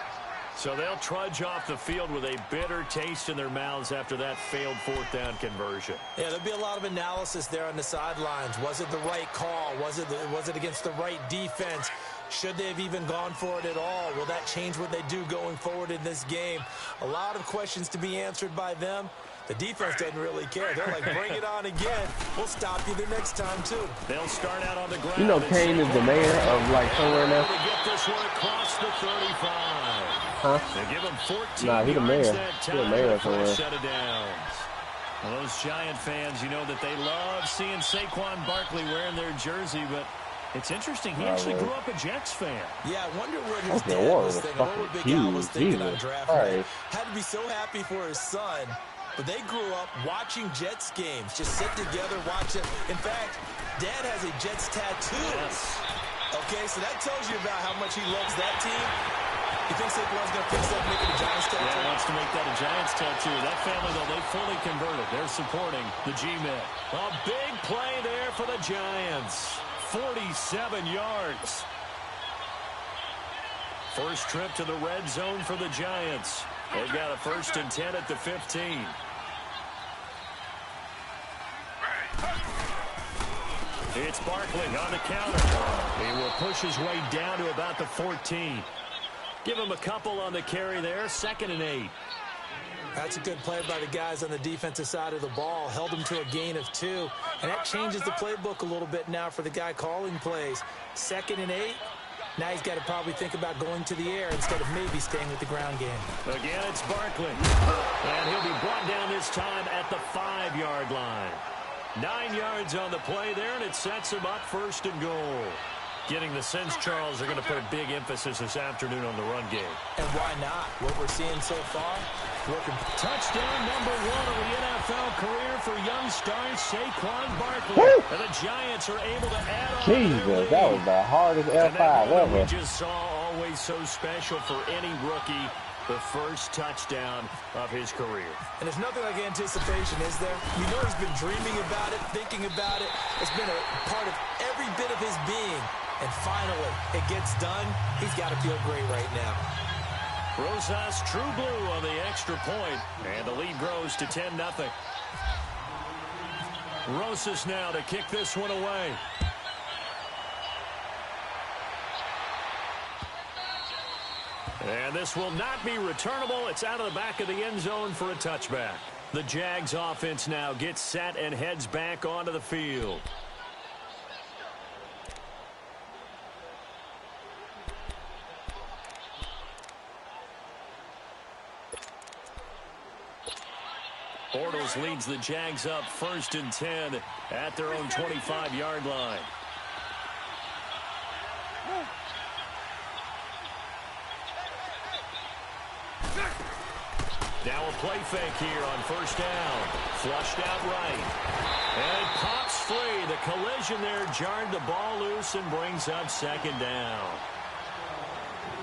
So they'll trudge off the field with a bitter taste in their mouths after that failed 4th down conversion. Yeah, there'll be a lot of analysis there on the sidelines. Was it the right call? Was it against the right defense? Should they have even gone for it at all? Will that change what they do going forward in this game? A lot of questions to be answered by them. The defense doesn't really care. They're like, bring it on again. We'll stop you the next time, too. They'll start out on the ground. You know Kane is the mayor of, like, somewhere now? To get this one across the 35. Huh? They give him 14 nah, he the mayor. He the mayor somewhere. Set of downs. Well, those Giant fans, you know that they love seeing Saquon Barkley wearing their jersey, but it's interesting. He actually grew up a Jets fan. Yeah, I wonder what his dad was thinking. What Big Al was thinking on draft night. Had to be so happy for his son. But they grew up watching Jets games. Just sit together, watch it. In fact, Dad has a Jets tattoo. Yes. Okay, so that tells you about how much he loves that team. You think Saquon's going to fix that, make it a Giants tattoo? Yeah, he wants to make that a Giants tattoo. That family, though, they fully converted. They're supporting the G-Men. A big play there for the Giants. 47 yards. First trip to the red zone for the Giants. They've got a 1st and 10 at the 15. It's Barkley on the counter. He will push his way down to about the 14. Give him a couple on the carry there. 2nd and 8. That's a good play by the guys on the defensive side of the ball. Held him to a gain of 2. And that changes the playbook a little bit now for the guy calling plays. 2nd and 8. Now he's got to probably think about going to the air instead of maybe staying with the ground game. Again, it's Barkley. And he'll be brought down this time at the 5-yard line. 9 yards on the play there, and it sets him up 1st and goal. Getting the sense, Charles, are going to put a big emphasis this afternoon on the run game. And why not? What we're seeing so far, Touchdown number 1 of the NFL career for young star Saquon Barkley. And the Giants are able to add on to their Jesus, lead. that was the hardest F5 ever. We just saw, always so special for any rookie, the first touchdown of his career. And there's nothing like anticipation, is there? You know he's been dreaming about it, thinking about it. It's been a part of every bit of his being. And finally, it gets done. He's got to feel great right now. Rosas true blue on the extra point, and the lead grows to 10-0. Rosas now to kick this one away. And this will not be returnable. It's out of the back of the end zone for a touchback. The Jags offense now gets set and heads back onto the field. Bortles leads the Jags up 1st and 10 at their own 25-yard line. Now a play fake here on 1st down. Flushed out right. And it pops free. The collision there jarred the ball loose and brings up 2nd down.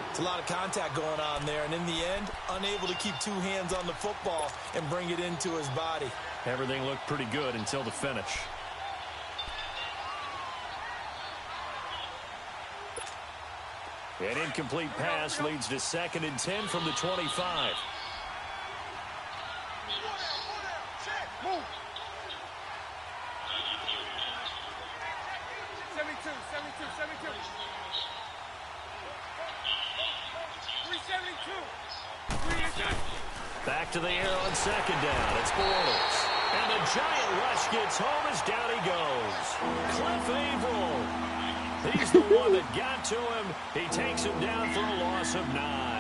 It's a lot of contact going on there, and in the end, unable to keep 2 hands on the football and bring it into his body. Everything looked pretty good until the finish. An incomplete pass leads to 2nd and 10 from the 25. Back to the air on 2nd down. It's Bortles. And the giant rush gets home as down he goes. Cliff Averill. He's the one that got to him. He takes him down for a loss of 9.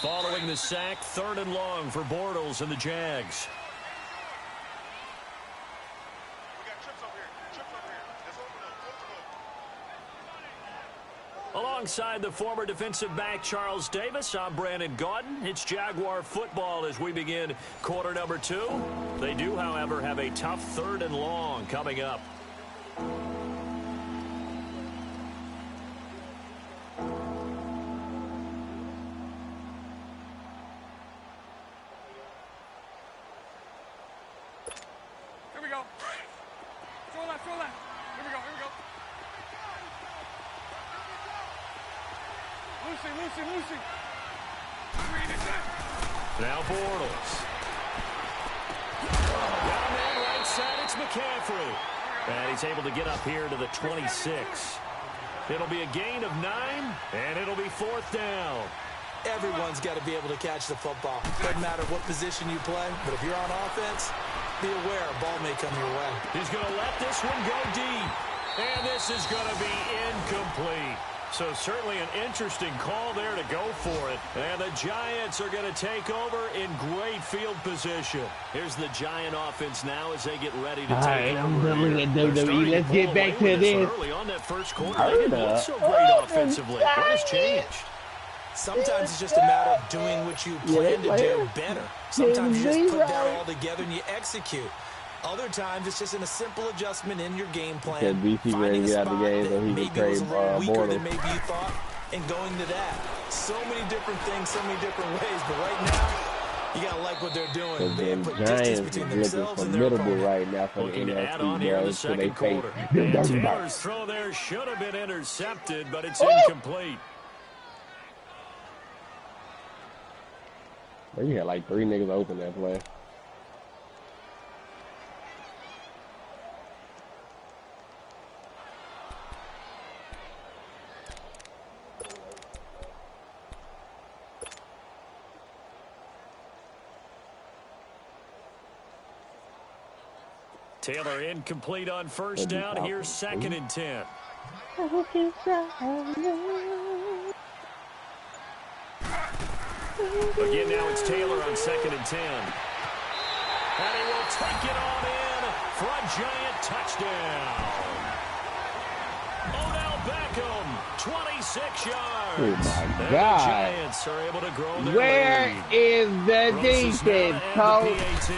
Following the sack, 3rd and long for Bortles and the Jags. Alongside the former defensive back Charles Davis, I'm Brandon Gaudin. It's Jaguar football as we begin quarter number 2. They do, however, have a tough 3rd and long coming up. Now Bortles. Down there right side, it's McCaffrey. And he's able to get up here to the 26. It'll be a gain of 9, and it'll be 4th down. Everyone's got to be able to catch the football. Doesn't matter what position you play, but if you're on offense, be aware a ball may come your way. He's going to let this one go deep. And this is going to be incomplete. So certainly an interesting call there to go for it. And the Giants are going to take over in great field position. Here's the Giant offense now as they get ready to take over. I'm done with it, WWE. Let's get back to this. Early on that first quarter, they didn't look so great offensively. What has changed? Sometimes it's just a matter of doing what you plan to do better. Sometimes you just put that all together and you execute. Other times it's just in a simple adjustment in your game plan. Finding a spot that maybe was a little weaker than maybe you thought and going to that. So many different things, so many different ways. But right now, you got to like what they're doing. They put distance between themselves and their opponent. Right now for looking to add on here in the second quarter. And Taylor's throw there should have been intercepted, but it's incomplete. Well, you had like 3 niggas open that play. Taylor incomplete on first down. Here's 2nd and 10. Again, now it's Taylor on 2nd and 10. And he will take it on in for a giant touchdown. Odell Beckham, 26 yards. Oh, my and God. The Giants are able to grow their Where lead. is the defense, coach?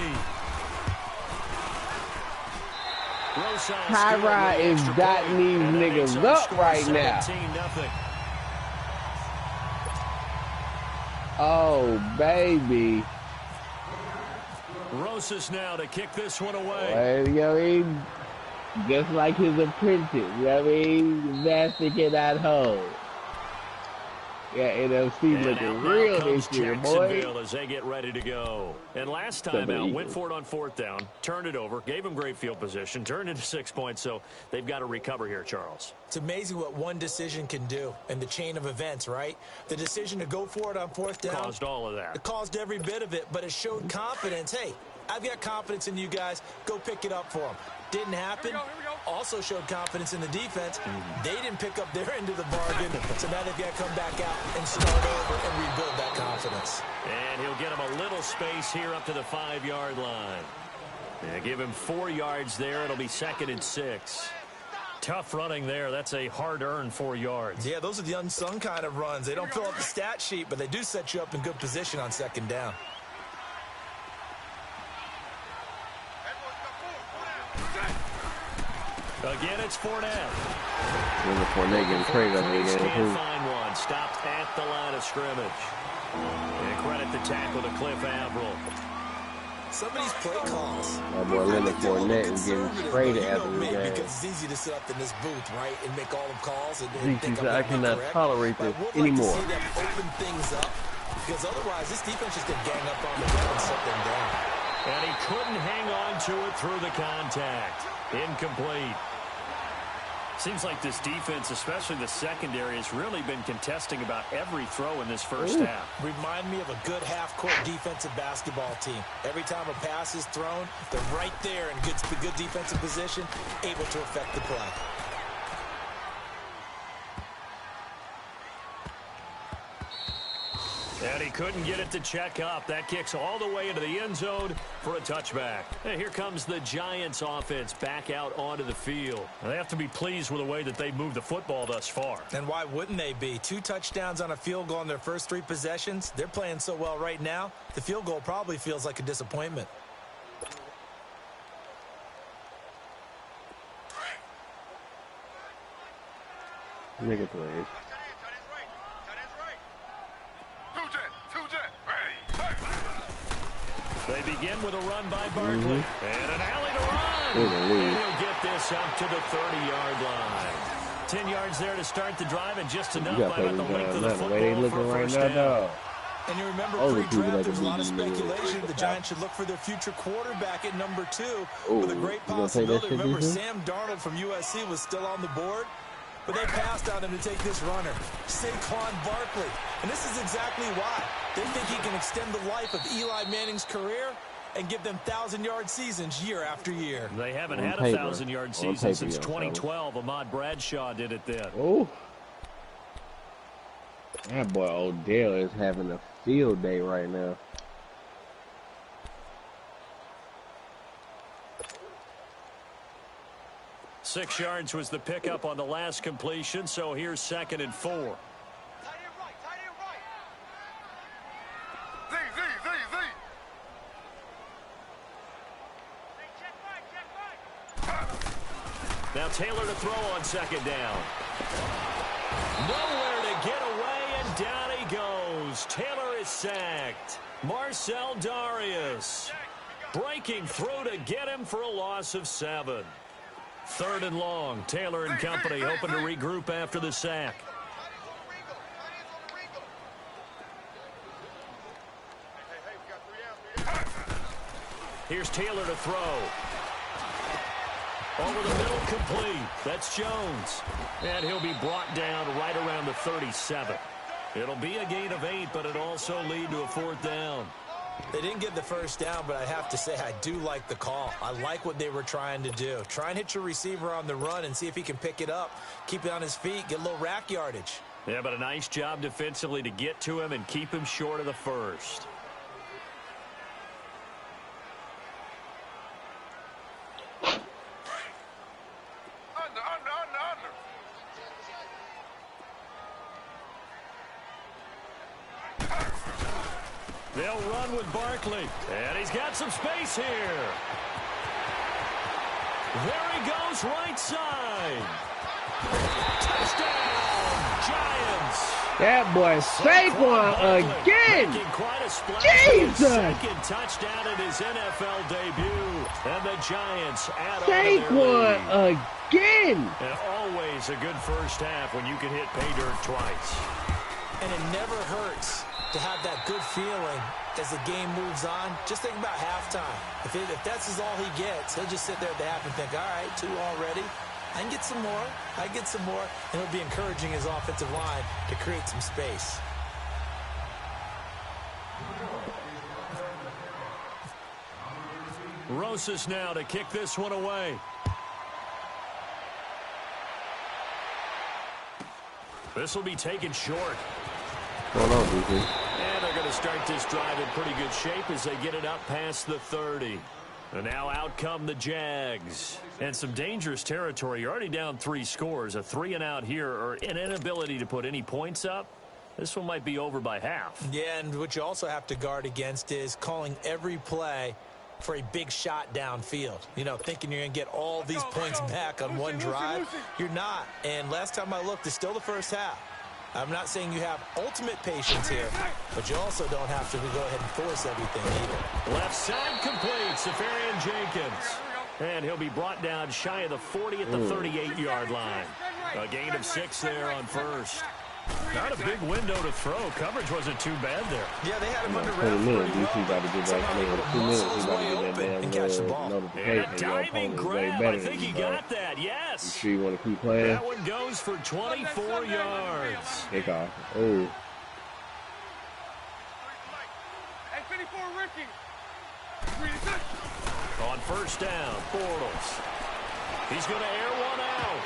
Tyrod is dotting these niggas up right now. Oh, baby. Rosas now to kick this one away. Well, you know what I mean? Just like his apprentice, you know what I mean? Master cannot hold. Yeah, NFC looking real this year, boy. As they get ready to go. And last time out, went for it on 4th down, turned it over, gave them great field position, turned into 6 points, so they've got to recover here, Charles. It's amazing what one decision can do in the chain of events, right? The decision to go for it on 4th down. Caused all of that. It caused every bit of it, but it showed confidence. Hey, I've got confidence in you guys. Go pick it up for them. Didn't happen. Also showed confidence in the defense. They didn't pick up their end of the bargain, so now they've got to come back out and start over and rebuild that confidence. And he'll get him a little space here up to the 5-yard line. Yeah, give him 4 yards there. It'll be 2nd and 6. Tough running there. That's a hard-earned 4 yards. Yeah, those are the unsung kind of runs. They don't fill up the stat sheet, but they do set you up in good position on 2nd down. Again, it's Fournette. Fournette getting traded up again. Can't find one. Stopped at the line of scrimmage. And credit the tackle to Cliff Averill. Some of these play calls. My boy Leonard Fournette is getting traded after the game. Because it's easy to sit up in this booth, right, and make all the calls. And he said, I cannot tolerate this anymore. Like to see them open things up, because otherwise this defense is going to gang up on the gun and set them down. And he couldn't hang on to it through the contact. Incomplete. Seems like this defense, especially the secondary, has really been contesting about every throw in this first half. Remind me of a good half-court defensive basketball team. Every time a pass is thrown, they're right there in good defensive position, able to affect the play. And he couldn't get it to check up. That kicks all the way into the end zone for a touchback. And here comes the Giants offense back out onto the field. And they have to be pleased with the way that they've moved the football thus far. And why wouldn't they be? 2 touchdowns on a field goal in their first 3 possessions. They're playing so well right now, the field goal probably feels like a disappointment. Nigga plays. They begin with a run by Barkley. And an alley to run. And he'll get this up to the 30-yard line. 10 yards there to start the drive, and just enough by about the length of the football for a first down. And you remember pre-draft, there's a lot of speculation. The Giants should look for their future quarterback at number 2 with a great possibility. Remember, Sam Darnold from USC was still on the board, but they passed on him to take this runner, Saquon Barkley. And this is exactly why. They think he can extend the life of Eli Manning's career and give them 1,000-yard seasons year after year. They haven't had a 1,000-yard season since 2012. Ahmad Bradshaw did it then. Oh. That boy Odell is having a field day right now. Six yards was the pickup on the last completion, so here's 2nd and 4. Now Taylor to throw on 2nd down. Nowhere to get away, and down he goes. Taylor is sacked. Marcel Darius breaking through to get him for a loss of 7. 3rd and long. Taylor and company hoping to regroup after the sack. Here's Taylor to throw. Over the middle, complete. That's Jones. And he'll be brought down right around the 37. It'll be a gain of 8, but it also lead to a 4th down. They didn't get the first down, but I have to say I do like the call. I like what they were trying to do. Try and hit your receiver on the run and see if he can pick it up, keep it on his feet, get a little rack yardage. Yeah, but a nice job defensively to get to him and keep him short of the first. They'll run with Barkley, and he's got some space here. There he goes, right side. Touchdown, Giants. That boy Saquon again. Jesus. Second touchdown in his NFL debut. And the Giants add Saquon on again. And always a good first half when you can hit pay dirt twice. And it never hurts to have that good feeling as the game moves on. Just think about halftime. If that's all he gets, he'll just sit there at the half and think, all right, 2 already. I can get some more. I get some more. And it'll be encouraging his offensive line to create some space. Rosas now to kick this one away. This will be taken short. Hold on, DC. And they're going to start this drive in pretty good shape as they get it up past the 30. And now out come the Jags. And some dangerous territory. You're already down 3 scores. A 3-and-out here or an inability to put any points up. This one might be over by half. Yeah, and what you also have to guard against is calling every play for a big shot downfield. You know, thinking you're going to get all these points back on one drive. You're not. And last time I looked, it's still the first half. I'm not saying you have ultimate patience here, but you also don't have to go ahead and force everything either. Left side complete, Safarian Jenkins. And he'll be brought down shy of the 40 at the 38-yard line. A gain of 6 there on first. Not a big window to throw. Coverage wasn't too bad there. Yeah, they had him under wraps. 20 minutes, DC got to get that. I mean, 2 minutes, he got to get that damn notification. And a diving grab. I think he got that, yes. You sure you want to keep playing? That one goes for 24 yards. Kick off. Oh. On first down, Bortles. He's going to air one out.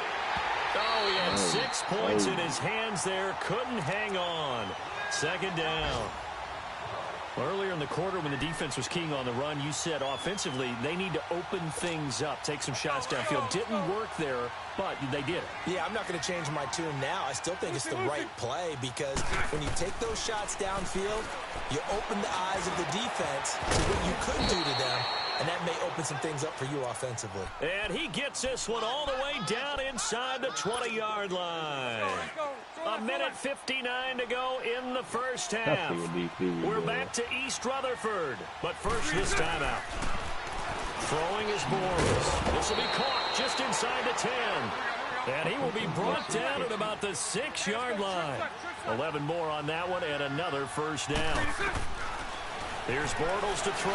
Oh, he had 6 points in his hands there. Couldn't hang on. Second down. Earlier in the quarter when the defense was keying on the run, you said offensively they need to open things up, take some shots downfield. Didn't work there, but they did it. Yeah, I'm not going to change my tune now. I still think it's the right play because when you take those shots downfield, you open the eyes of the defense to what you could do to them, and that may open some things up for you offensively. And he gets this one all the way down inside the 20-yard line. A minute 59 to go in the first half. We're back to East Rutherford, but first this time out. Throwing is Bortles. This will be caught just inside the 10. And he will be brought down at about the 6-yard line. 11 more on that one and another first down. Here's Bortles to throw.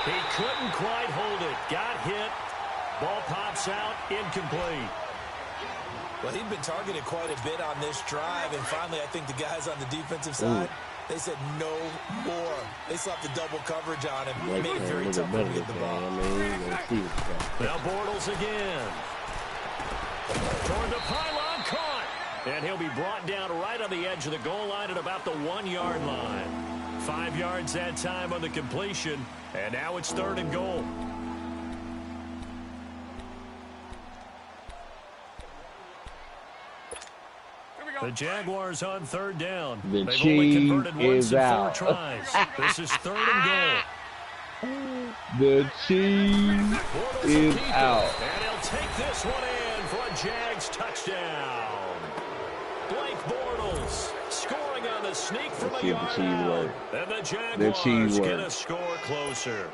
He couldn't quite hold it. Got hit. Ball pops out. Incomplete. Well, he'd been targeted quite a bit on this drive, and finally I think the guys on the defensive side, they said no more. They slapped the double coverage on him. It made it very tough to get the ball. Now Bortles again. Toward the pylon, caught. And he'll be brought down right on the edge of the goal line at about the 1-yard line. 5 yards that time on the completion, and now it's 3rd and goal. The Jaguars on 3rd down. The They've only cheese converted once is in 4 out. tries. This is 3rd and goal. The cheese Bortles is will keep out. it, and he'll take this one in for a Jags touchdown. Blake Bortles scoring on the sneak from a yard out. And the Jaguars get a score closer.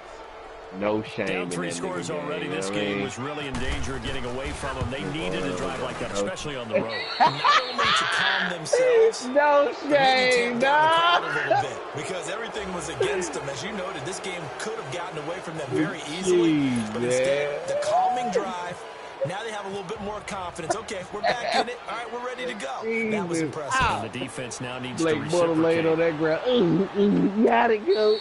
No shame. Down 3 scores already. This game was really in danger of getting away from them. They needed a drive like that, especially on the road. Not only to calm themselves, no shame, a little bit, because everything was against them. As you noted, this game could have gotten away from them very easily. But instead, the calming drive, now they have a little bit more confidence. Okay, we're back in it. All right, we're ready to go. That was impressive. And the defense now needs Blake to Bortles laid on that ground. You had it, go.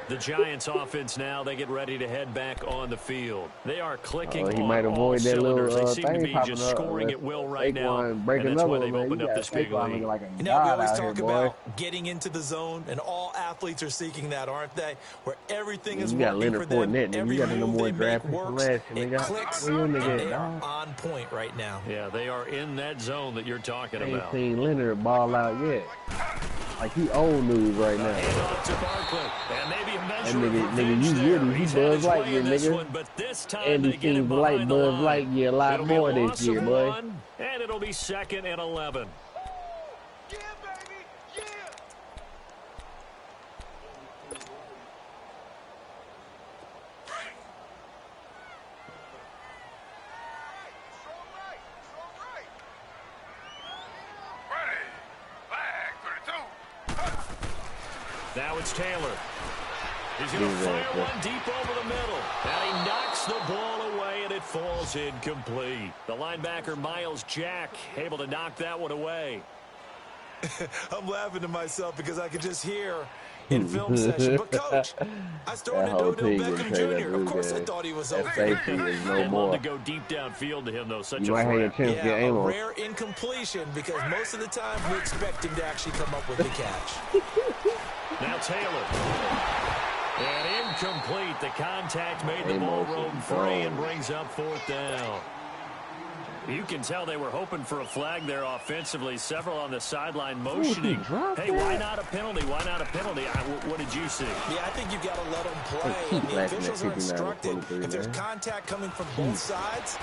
The Giants offense now, they get ready to head back on the field. They are clicking he on might all avoid that cylinders. little They seem to thing be popping just up. scoring at will right now, Break and that's another why one, they've man. opened You up got this big lead. like a You know, we god always out here, talk boy. about getting into the zone, and all athletes are seeking that, aren't they? Where everything is You got working Leonard for them, Fournette, nigga. every You got no move more they make draft picks works, last year, it nigga. clicks, Where you and nigga they at, are dog? on point right now. Yeah, they are in that zone that you're talking I ain't about. seen Leonard ball out yet. Like, he old news right now. Handoff to Barkley, and maybe a measure That of revenge you there. really, He's he had Buzz his way Lightyear, in this nigga. one, but this time And they he get him seems to like behind the Buzz line. Lightyear a lot It'll be more a this loss year, of boy. 1, and it'll be 2nd and 11. Now it's Taylor. He's going to fire one deep over the middle. And he knocks the ball away, and it falls incomplete. The linebacker, Miles Jack, able to knock that one away. I'm laughing to myself because I could just hear in film session. But, Coach, I started Odell Beckham Jr. Of course I thought he was okay. They'd love to go deep downfield to him, though. Such a threat. Yeah, a rare incompletion because most of the time we expect him to actually come up with the catch. Now Taylor. And incomplete. The contact made the ball roam free and brings up 4th down. You can tell they were hoping for a flag there offensively. Several on the sideline motioning. Hey, why not a penalty? Why not a penalty? What did you see? Yeah, I think you got to let them play. And the officials are instructed. If there's contact coming from both sides,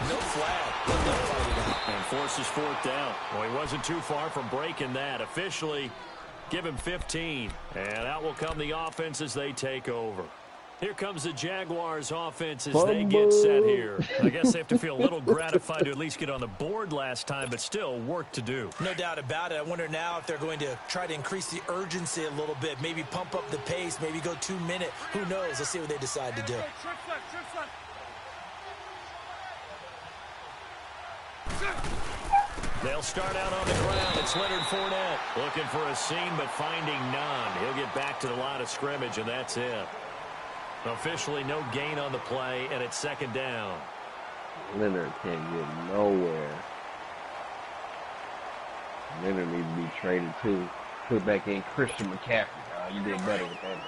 no flag. Let them fight it out. And forces 4th down. Well, he wasn't too far from breaking that. Officially, give him 15. And out will come the offense as they take over. Here comes the Jaguars offense as they get set here. I guess they have to feel a little gratified to at least get on the board last time, but still work to do. No doubt about it. I wonder now if they're going to try to increase the urgency a little bit, maybe pump up the pace, maybe go 2-minute. Who knows? Let's see what they decide to do. They'll start out on the ground. It's Leonard Fournette looking for a seam, but finding none. He'll get back to the line of scrimmage, and that's it. Officially no gain on the play, and it's 2nd down. Leonard can't get nowhere. Leonard needs to be traded too. Put back in Christian McCaffrey. You did better with that.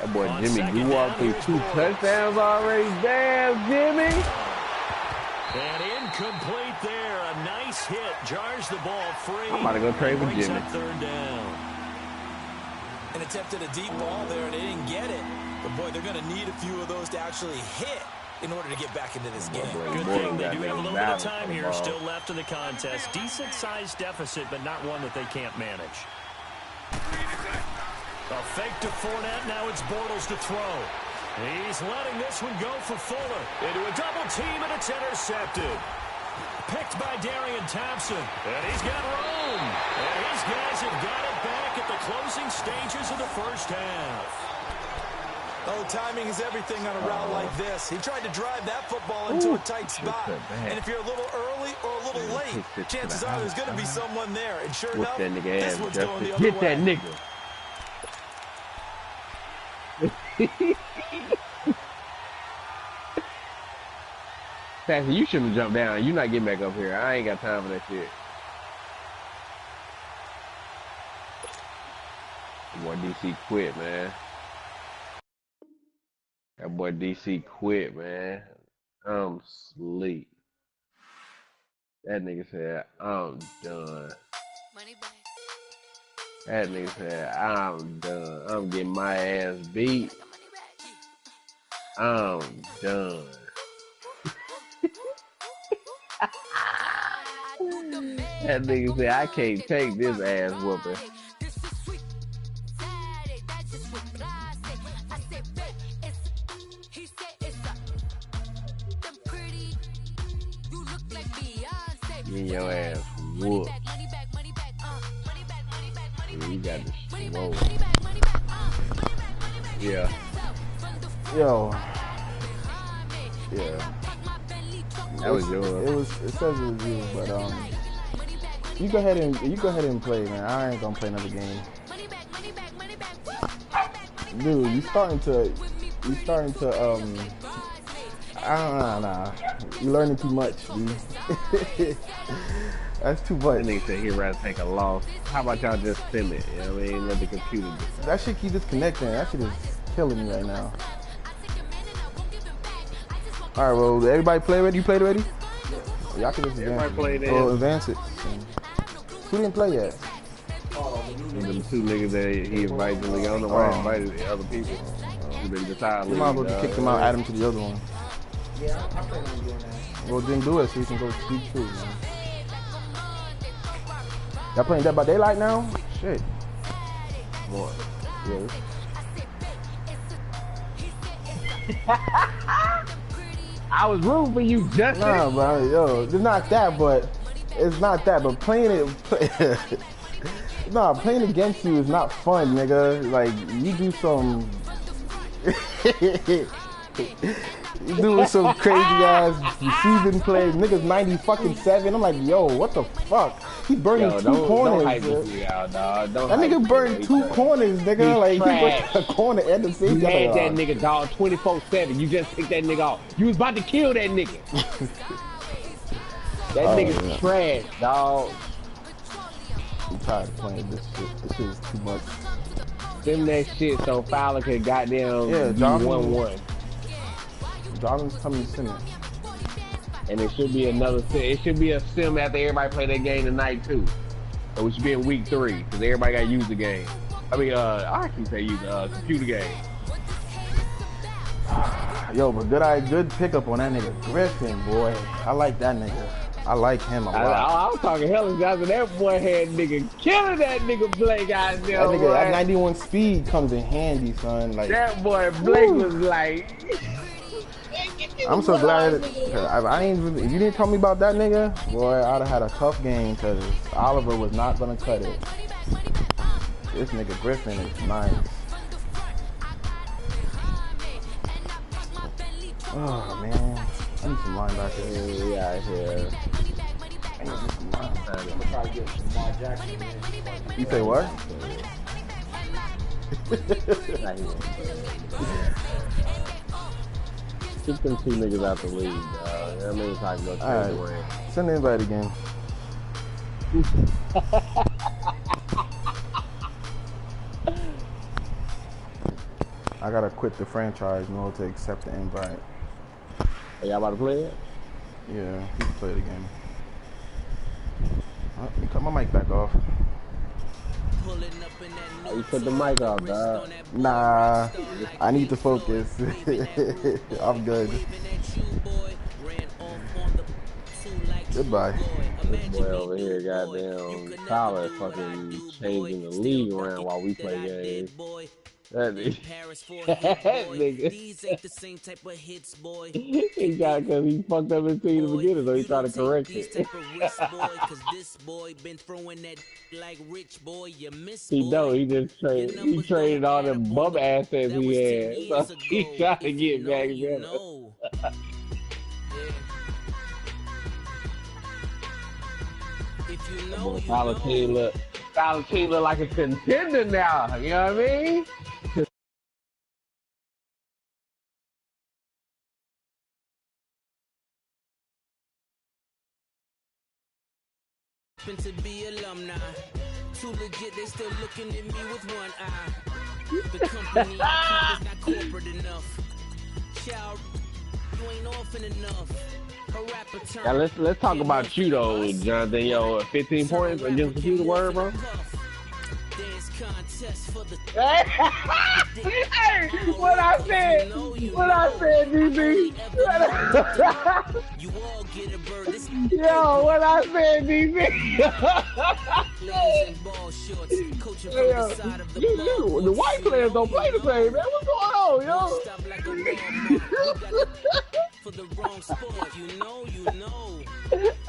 That boy Jimmy, you walked through 2 touchdowns already. Damn, Jimmy. And incomplete there. A nice hit. Jars the ball free. I'm about to go trade with Jimmy. 3rd down. And attempted a deep ball there, and they didn't get it. But, boy, they're going to need a few of those to actually hit in order to get back into this game. Good thing they do have a little bit of time here still left in the contest. Decent-sized deficit, but not one that they can't manage. A fake to Fournette. Now it's Bortles to throw. He's letting this one go for Fuller. Into a double team, and it's intercepted. Picked by Darian Thompson. And he's got room. And his guys have got it back at the closing stages of the first half. Oh, timing is everything on a route like this. He tried to drive that football into a tight spot. And if you're a little early or a little late, chances are there's going to be someone there. And sure enough, this one's going the other way. Get that nigga. Sassy, you shouldn't have jumped down. You're not getting back up here. I ain't got time for that shit. That boy DC quit, man. That boy DC quit, man. I'm sleep. That nigga said, I'm done. That nigga said, I'm done. I'm getting my ass beat. I'm done. That nigga said, I can't take this ass whooping. Get your ass whooped. You got this slow. Yeah. Yo. Yeah. That was yours. It says it was you, but you go ahead and play, man. I ain't gonna play another game. Dude, you starting to nah. You learning too much, dude. That's too much. That nigga said he'd rather take a loss. How about y'all just send it? You know what I mean? Let the computer do it. That shit keep disconnecting. That shit is killing me right now. Alright, well, everybody play ready? You played already? Y'all can just advance it. Who didn't play yet? Them two niggas that he invited, I don't know why he invited the other people. You been decided. You might as well just kick them out, add them to the other one. Yeah, I plan on doing that. Well, then do it so you can go speak too, man. Y'all playing Dead by Daylight now? Shit. What? Yeah. I was rooting for you, Justin. Nah, bro, yo, it's not that, but playing it, nah, playing against you is not fun, nigga. Like, you do some, you doing some crazy ass receiving plays. Niggas 90-7. I'm like, yo, what the fuck? He burning two corners. That nigga burned two corners, nigga. Like, he put a corner and the safety. You had that nigga, dog, 24/7. You just picked that nigga off. You was about to kill that nigga. That nigga's trash, dog. I'm tired of playing this shit. This shit is too much. Send that shit so Fowler can goddamn 1-1. Jarvin's coming to center. And it should be another sim. It should be a sim after everybody play that game tonight too. So we should be in week 3 because everybody got to use the game. I mean, I keep saying use the computer game. Yo, but good pickup on that nigga Griffin, boy. I like that nigga. I like him a lot. I was talking hella Johnson. That boy had nigga killing that nigga Blake out there. That nigga, that 91 speed comes in handy, son. Like that boy Blake was like. I'm so glad if you didn't tell me about that nigga, boy, I'd have had a tough game because Oliver was not gonna cut it. This nigga Griffin is nice. Oh man, I need some linebackers. Yeah, here. I need some linebackers. I'm gonna try to get Lamar Jackson in. You say what? Get them two niggas out the league, dog. That means I can go trade away. Send the invite again. I gotta quit the franchise in order to accept the invite. Are y'all about to play it? Yeah, you can play it again. Oh, you cut my mic back off. Oh, you put the mic off, dog. Nah, I need to focus. I'm good. Goodbye. This boy over here, goddamn, Tyler fucking changing the league around while we play games. That nigga. He got it because he fucked up his team in the beginning, so he tried to correct it. He know, he just traded all them bum assets he had, so he tried to get back together. Tyler team look like a contender now, you know what I mean? To be alumni, too legit, they still looking at me with one eye. The company I keep is not corporate enough. Child, you ain't orphan enough. Now let's talk about you though, Jonathan. Yo, 15 points against the computer word, bro. Hey, what I said, DB. Yo, what I said, DB. Yo, the white players don't play the same, man. What's going on, yo? For the wrong sport, you know.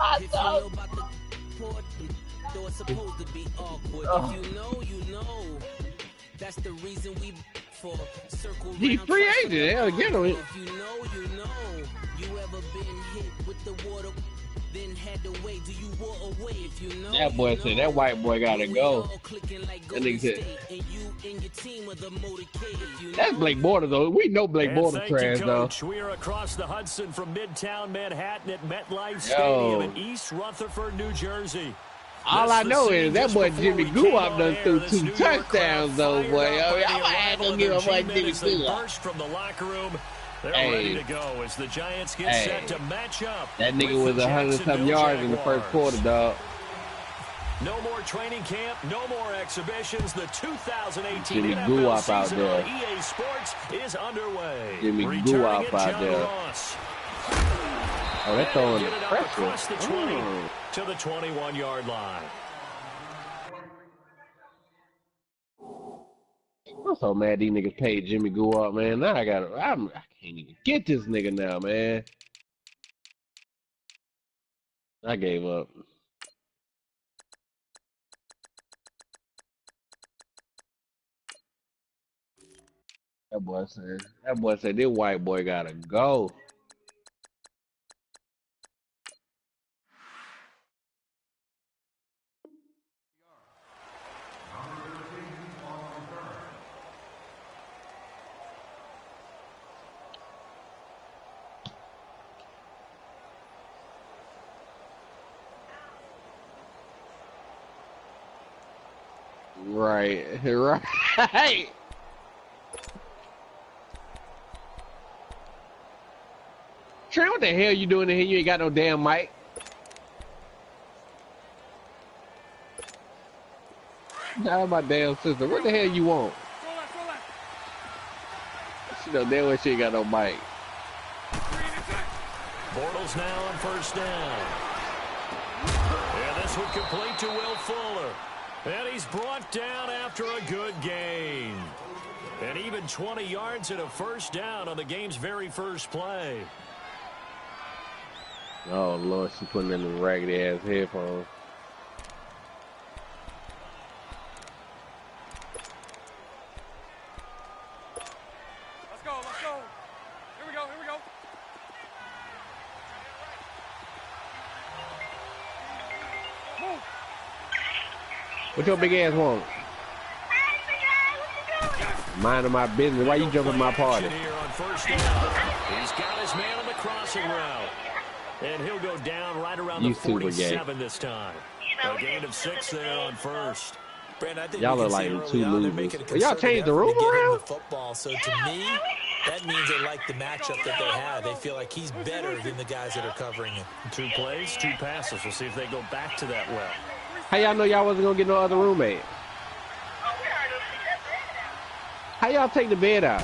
I if you know about the sport, though it's supposed to be awkward. If you know. That's the reason we He free agent. Hell, get him. If you know, you know. You ever been hit with the water, then had to wait. Do you walk away? If you know, That boy said that white boy gotta go. That nigga said. That's Blake Bortles though. We know Blake Bortles trash though. We are across the Hudson from Midtown Manhattan at MetLife Stadium in East Rutherford, New Jersey. All I know is that boy Jimmy Guap done threw 2 touchdowns though, boy. I'm gonna give him like Jimmy Guap. From the locker room. They're ready to go as the Giants get set to match up. That nigga was 100-something yards in the first quarter, dog. No more training camp, no more exhibitions. The 2018 Jimmy NFL Guap out season there. on EA Sports is underway. Jimmy Guap out there. Oh, they're throwing the pressure. The 20 to the 21-yard line. I'm so mad these niggas paid Jimmy Guap, man. Now I can't even get this nigga now, man. I gave up. That boy said this white boy gotta go. Right. Trey, what the hell you doing in here? You ain't got no damn mic. Nah, my damn sister. What the hell you want? She know damn well she ain't got no mic. Bortles now on first down. Yeah, this would complete to Will Fuller. And he's brought down after a good gain. And even 20 yards and a first down on the game's very first play. Oh, Lord, she putting in the raggedy-ass headphones. Let's go. Here we go. Move. What your big ass want? Minding my business. Why you jumping my party? Here on first down. He's got his man on the crossing route. And he'll go down right around the 47 this time. A gain of 6 there on first. Brandon, I think y'all look like 2 losers. Y'all changed the rule around? Football, so to me, that means they like the matchup that they have. They feel like he's better than the guys that are covering him. 2 plays, 2 passes. We'll see if they go back to that well. How y'all know y'all wasn't gonna get no other roommate? How y'all take the bed out?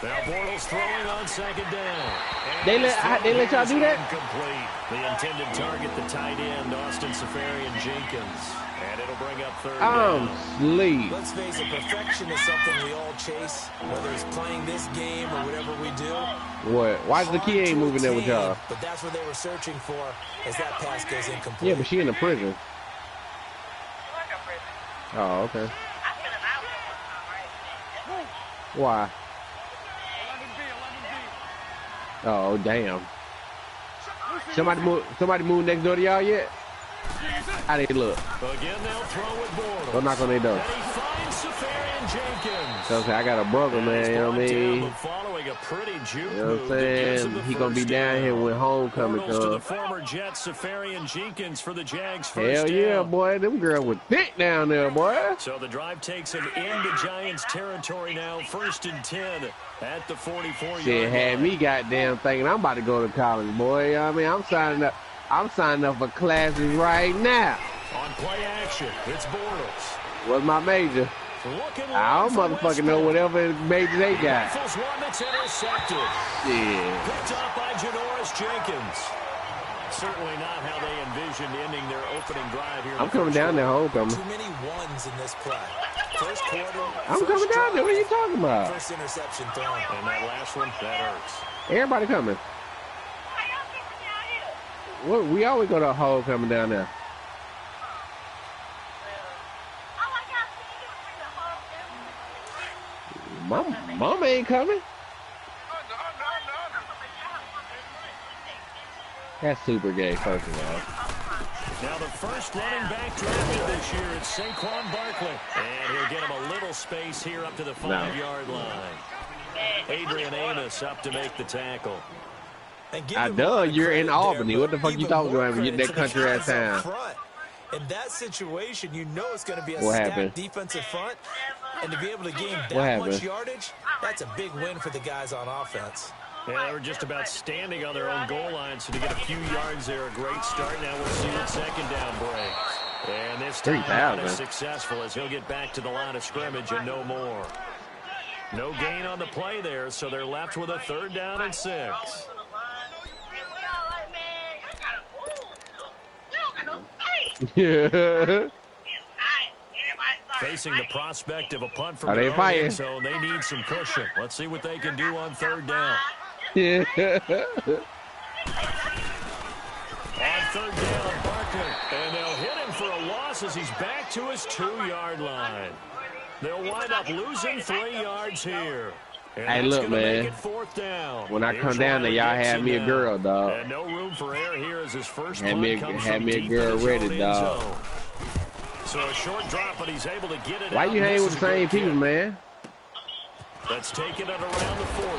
Now Bortles throwing on second down. They let y'all do that? Incomplete. The intended target, the tight end, Austin Seferian-Jenkins. And it'll bring up third down. Sleep. Let's face it, perfection is something we all chase, whether it's playing this game or whatever we do. What? Why the key ain't moving there with y'all? But that's what they were searching for as that pass goes incomplete. Yeah, but she in the prison. Oh, okay. Why? Oh, damn. Somebody move next door to y'all yet? How they look? Again, they'll throw with Bortles. Don't knock on their door. And he finds Seferian-Jenkins. So I got a brother, man, you know what I mean? Following a pretty juke You know what I'm saying? He gonna be down here when homecoming Bortles to the comes. former Jet Seferian-Jenkins for the Jags first Hell yeah, down. boy. Them girls was thick down there, boy. So the drive takes him into Giants territory now. 1st and 10 at the 44-yard Shit had line. me goddamn thinking I'm about to go to college, boy. You know what I mean? I'm signing up for classes right now. On play action, it's Bortles. What's my major? Looking I don't motherfucking know whatever major they got. Rifles one that's intercepted. Yeah. Picked up by Janoris Jenkins. Certainly not how they envisioned ending their opening drive here. I'm coming down there homecoming. Too many ones in this play. First quarter. I'm coming down there. What are you talking about? First interception thrown. And that last one, that hurts. Everybody coming. Well, we always go to homecoming down there. Mama ain't coming. That's super gay, first of all. Now the first running back drafted this year is Saquon Barkley. And he'll get him a little space here up to the 5-yard line. Adrian Amos up to make the tackle. I know you're in Albany. What the fuck you talking about when you get that country ass town? In that situation, you know it's going to be a What stacked happened? defensive front. And to be able to gain that much yardage, that's a big win for the guys on offense. Yeah, they were just about standing on their own goal line, so to get a few yards there, a great start. Now we'll see what second down breaks. And this time not as successful as he'll get back to the line of scrimmage and no more. No gain on the play there, so they're left with a 3rd down and 6. Yeah. Facing the prospect of a punt from their own end zone, they need some cushion. Let's see what they can do on 3rd down. Yeah. On 3rd down, Barkley, and they'll hit him for a loss as he's back to his 2-yard line. They'll wind up losing 3 yards here. And hey, look, man. When I come down there, y'all have me a girl, dog. And no room for error here as his first had me a girl ready, dog. So a short drop, but he's able to get it. Why you hanging with the same people, man? Let's take it at around the 40.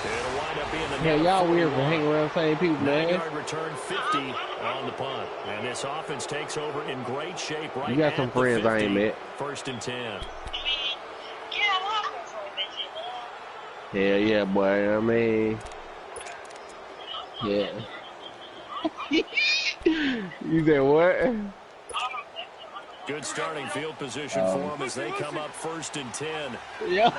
It'll wind up being the y'all weird for hanging around the same people, man. 9-yard return, 50 on the punt. And this offense takes over in great shape right now. You got some friends I ain't met. 1st and 10. Hell yeah, boy. I mean, yeah. You said what? Good starting field position for them as they come up 1st and 10. Yeah.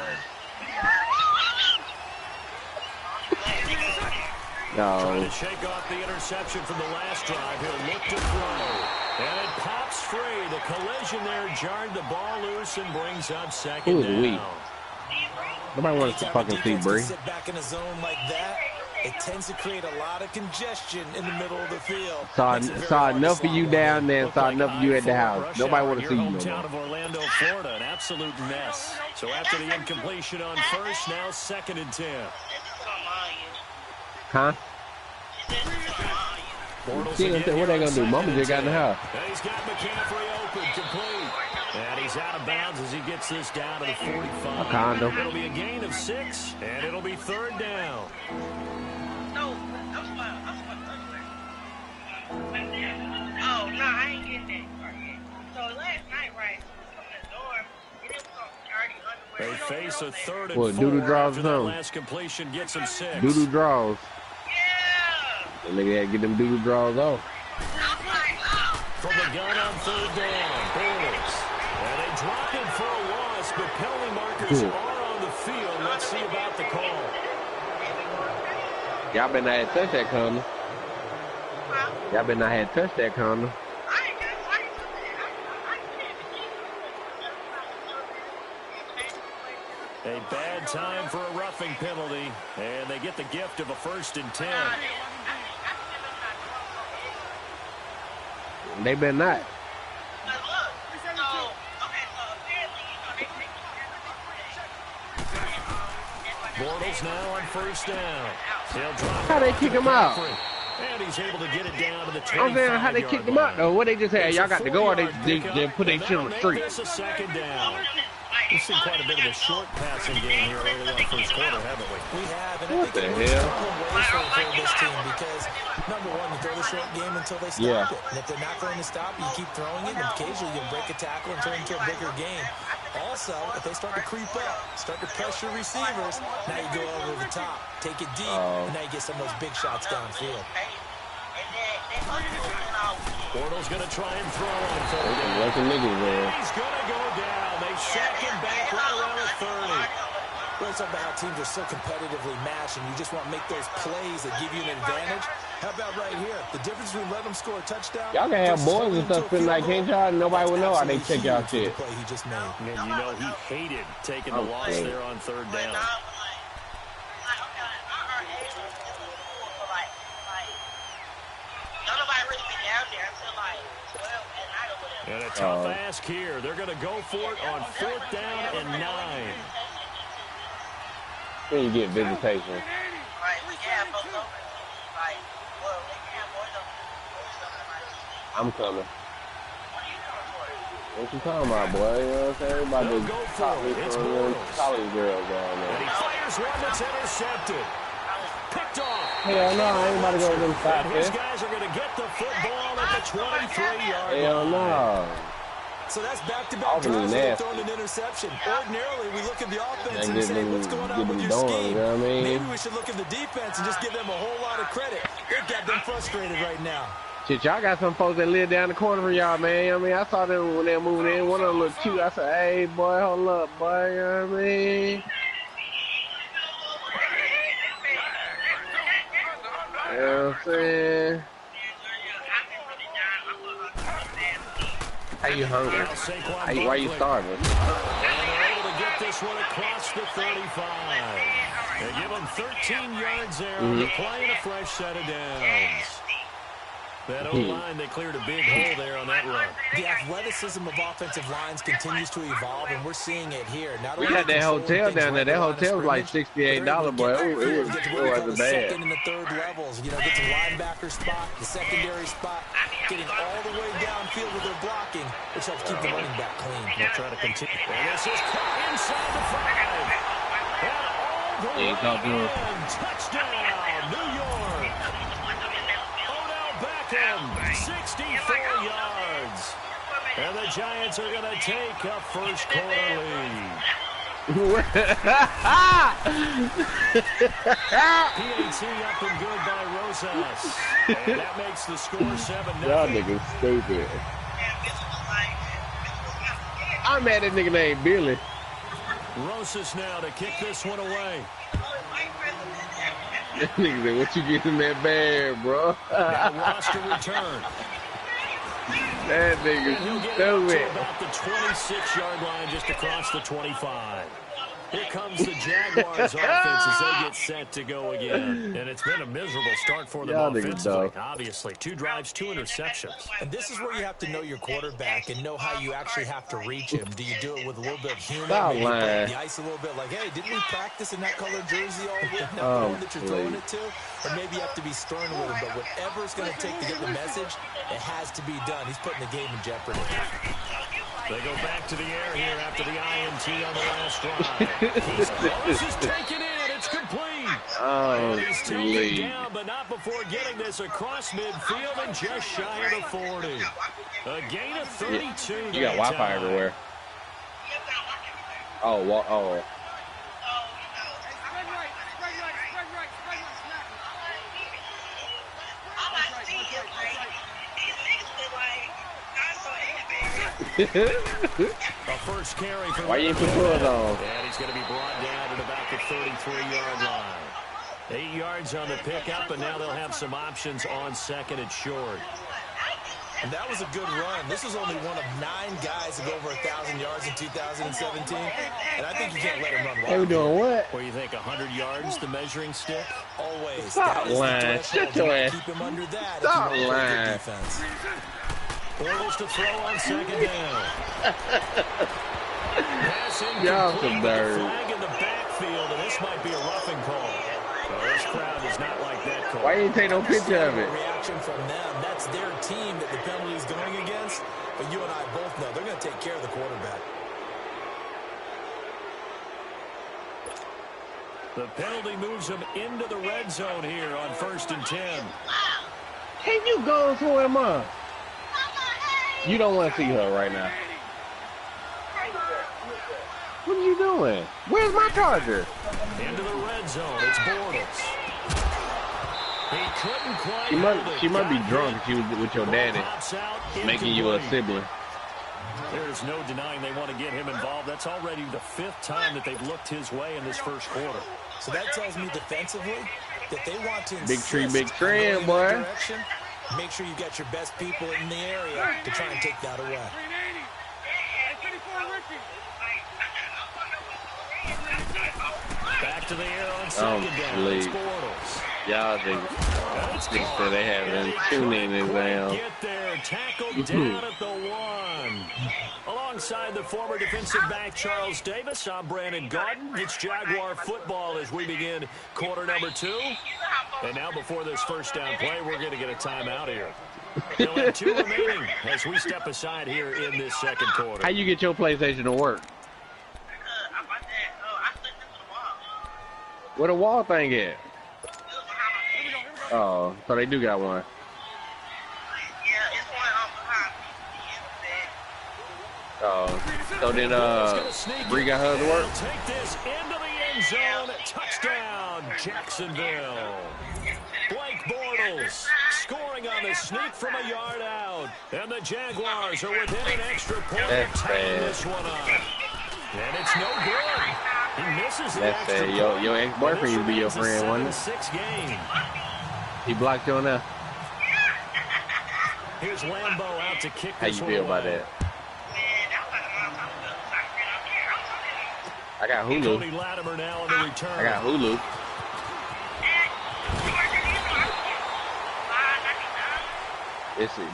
No. Trying to shake off the interception from the last drive. He'll look to throw. And it pops free. The collision there jarred the ball loose and brings up 2nd down. Weak. Nobody wants to fucking see Bree. Sit back in a zone like that. It tends to create a lot of congestion in the middle of the field. Saw enough of you down there and saw enough of you at the house. Nobody want to see you no more. Hometown of Orlando, Florida, an absolute mess. So after the incompletion on 1st, now 2nd and 10. Huh? What they gonna do? Mama just got in the house. And he's got McCaffrey open, complete. And he's out of bounds as he gets this down to the 45. A condom. It'll be a gain of 6, and it'll be 3rd down. Oh, no, I ain't getting that. So last night, right, from the dorm, it was on dirty underwear. They face a 3rd and 4 doodoo draws after that last completion gets him 6. Doodoo draws. Yeah. The nigga had to get them doodoo draws off. From the gun on 3rd down, Bortles. And they drop him for a loss, but penalty markers are on the field. Let's see about the call. Y'all better not have touched that corner. Y'all better not have touched that corner. A bad time for a roughing penalty, and they get the gift of a 1st and 10. They better not. Bortles now on 1st down. He'll drop. How they kick him out? And he's able to get it down to the 25-yard I'm saying, how they kicked him out though? What they just say? Y'all got to go, or they put their shit on the street? It's a 2nd down. We've seen quite a bit of a short passing game here early on 1st quarter, haven't we? We have, and What I think the there's hell? ways for this team because, number one, you throw the short game until they stop it. And if they're not going to stop it, you keep throwing it, and occasionally you break a tackle and turn it into a bigger game. Also, if they start to creep up, start to pressure receivers, now you go over the top, take it deep, and now you get some of those big shots downfield. Bortles going to try and throw on 3rd down. Like a nigga there. He's going to go down. They sack him back right around the 30. Well, it's about how teams are so competitively matched, and you just want to make those plays that give you an advantage. How about right here? The difference between let them score a touchdown. Y'all can have boys and stuff feeling like, can't y'all? Nobody would know how they check y'all shit. Play he just made. And you know he hated taking the loss there on 3rd down. And a tough ask here. They're going to go for it on 4th down and 9. Then you get visitation. Right, we can have both open. Like, well, we can have boys open. I'm coming. What are you doing for it? What you talking about, boy? You know what I'm saying? Everybody They'll go for it. It's Bortles. college girls down And he there. fires one that's intercepted. Picked off. Hell no, I ain't about to go to them And his fast. guys are going to get the football at the 23-yard line. Hell no. So that's back-to-back Offense drives is where they're nasty. throwing an interception. Ordinarily, we look at the offense And and get say, them- what's going get on with them your doing, scheme? you know what I mean? Maybe we should look at the defense and just give them a whole lot of credit. They've got them frustrated right now. Shit, y'all got some folks that live down the corner from y'all, man. I mean, I saw them when they were moving in. One of them looked cute. I said, hey, boy, hold up, boy. You know what I mean? You know what I'm saying? How you hungry? Why you starving? And they're able to get this one across the 35. They give them 13 yards there on the play and a fresh set of downs. That O-line, they cleared a big hole there on that run. The athleticism of offensive lines continues to evolve, and we're seeing it here. Not We only got that hotel down there. That hotel was like $68, boy. It wasn't the bad. second and the third levels. You know, get the linebacker spot, the secondary spot, getting all the way downfield with their blocking, which helps keep the running back clean. They'll try to continue. And this is caught inside the 5. And all the way in. Touchdown, New York. Odell Beckham, 64 yards. And the Giants are going to take a first quarter lead. PAT up and good by Rosas. And that makes the score 7-0. Y'all niggas stupid. I'm mad at nigga named Billy. Rosas now to kick this one away. That nigga said, what you getting in that bag, bro? Now roster return. That nigga He'll get it up stupid. to about the 26-yard line, just across the 25. Here comes the Jaguars offense as they get set to go again. And it's been a miserable start for them Y'all niggas offensively. dumb. Obviously, 2 drives, 2 interceptions. And this is where you have to know your quarterback and know how you actually have to reach him. Do you do it with a little bit of humor? Stop Maybe you break lying. the ice a little bit, like, hey, didn't we practice in that color jersey all week? Now, Oh, the one that you're throwing please. it to? Or maybe you have to be stern with him. But whatever it's going to take to get the message, it has to be done. He's putting the game in jeopardy. They go back to the air here after the INT on the last drive. He's close, he's taken in, it's complete. Oh, And he's taken please. down, but not before getting this across midfield and just shy of the 40. A gain of 32. You got Wi-Fi everywhere. Oh, oh. A first carry for Why you ain't put yours on? And he's going to be brought down at about the 33-yard line. 8 yards on the pickup, and now they'll have some options on second and short. And that was a good run. This is only one of 9 guys to go over 1,000 yards in 2017. And I think you can't let him run wild. They were doing what? What do you think, 100 yards, the measuring stick? Always. Stop That is the lying. threshold. Shut your You ass. keep him under that Stop if you want to play lying. good defense. Bortles to throw on second down. Pass Y'all incomplete some with the nerds. flag in the backfield, and this might be a roughing call. So this crowd does not like that call. Why you ain't take no picture of it? Reaction from them. That's their team that the penalty is going against. But you and I both know they're going to take care of the quarterback. The penalty moves them into the red zone here on 1st and 10. Can you go for him, Mom? You don't want to see her right now. What are you doing? Where's my charger? Into the red zone. It's Bortles. He couldn't quite. She might be drunk if she was with your daddy, Pops out, making you a incomplete. sibling. There's no denying they want to get him involved. That's already the 5th time that they've looked his way in this first quarter. So that tells me defensively that they want to Big tree, insist big on trend, going in that boy. direction. Make sure you got your best people in the area to try and take that away. 380. Hey, 54 Ricky. Back to the air on second down. It's please. Bortles. Y'all think so they have him tuning his Couldn't down. get there. Tackled down at the 1. alongside the former defensive back Charles Davis, I'm Brandon Garden. It's Jaguar football as we begin quarter number 2. And now before this first down play, we're going to get a timeout here. They'll have 2 remaining as we step aside here in this second quarter. How you get your PlayStation to work? Where the wall thing at? Oh, so they do got one. Yeah, it's one on behind me. Oh, so then Bree got her to work? Take this into the end zone. Touchdown, Jacksonville. Blake Bortles scoring on the sneak from a yard out. And the Jaguars are within an extra point of tying this one up. And it's no good. He misses the extra point. Your ex-boyfriend used to be your friend, wasn't it? 7-6 game. He blocked you on there? Here's Lambeau out to kick How you this feel about that? I got Hulu. Cody Latimer now on the return. I got Hulu.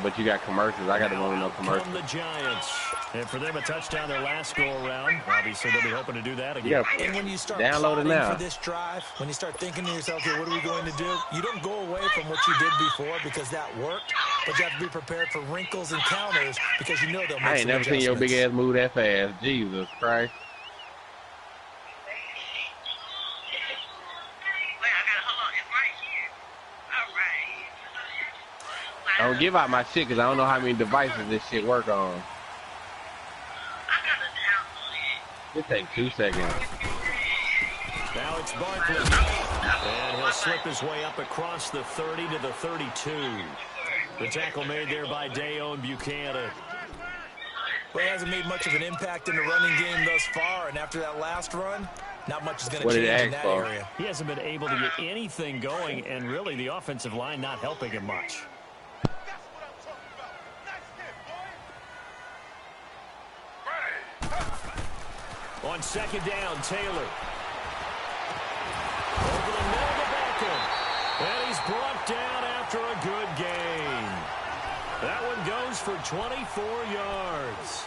But you got commercials. I got the one with no commercials. From the Giants. And for them, a touchdown their last go-around. Obviously, they'll be hoping to do that again. And when you start download it now. for this drive, when you start thinking to yourself, here, what are we going to do? You don't go away from what you did before because that worked, but you have to be prepared for wrinkles and counters because you know they'll make I ain't never seen your big ass move that fast. Jesus Christ. I don't give out my shit because I don't know how many devices this shit work on. It takes 2 seconds. Now it's Barkley. And he'll slip his way up across the 30 to the 32. The tackle made there by Dayon Buchanan. Well, he hasn't made much of an impact in the running game thus far, and after that last run, not much is going to change in that area. He hasn't been able to get anything going, and really the offensive line not helping him much. On second down, Taylor. Over the middle to Beckham. And he's brought down after a good gain. That one goes for 24 yards.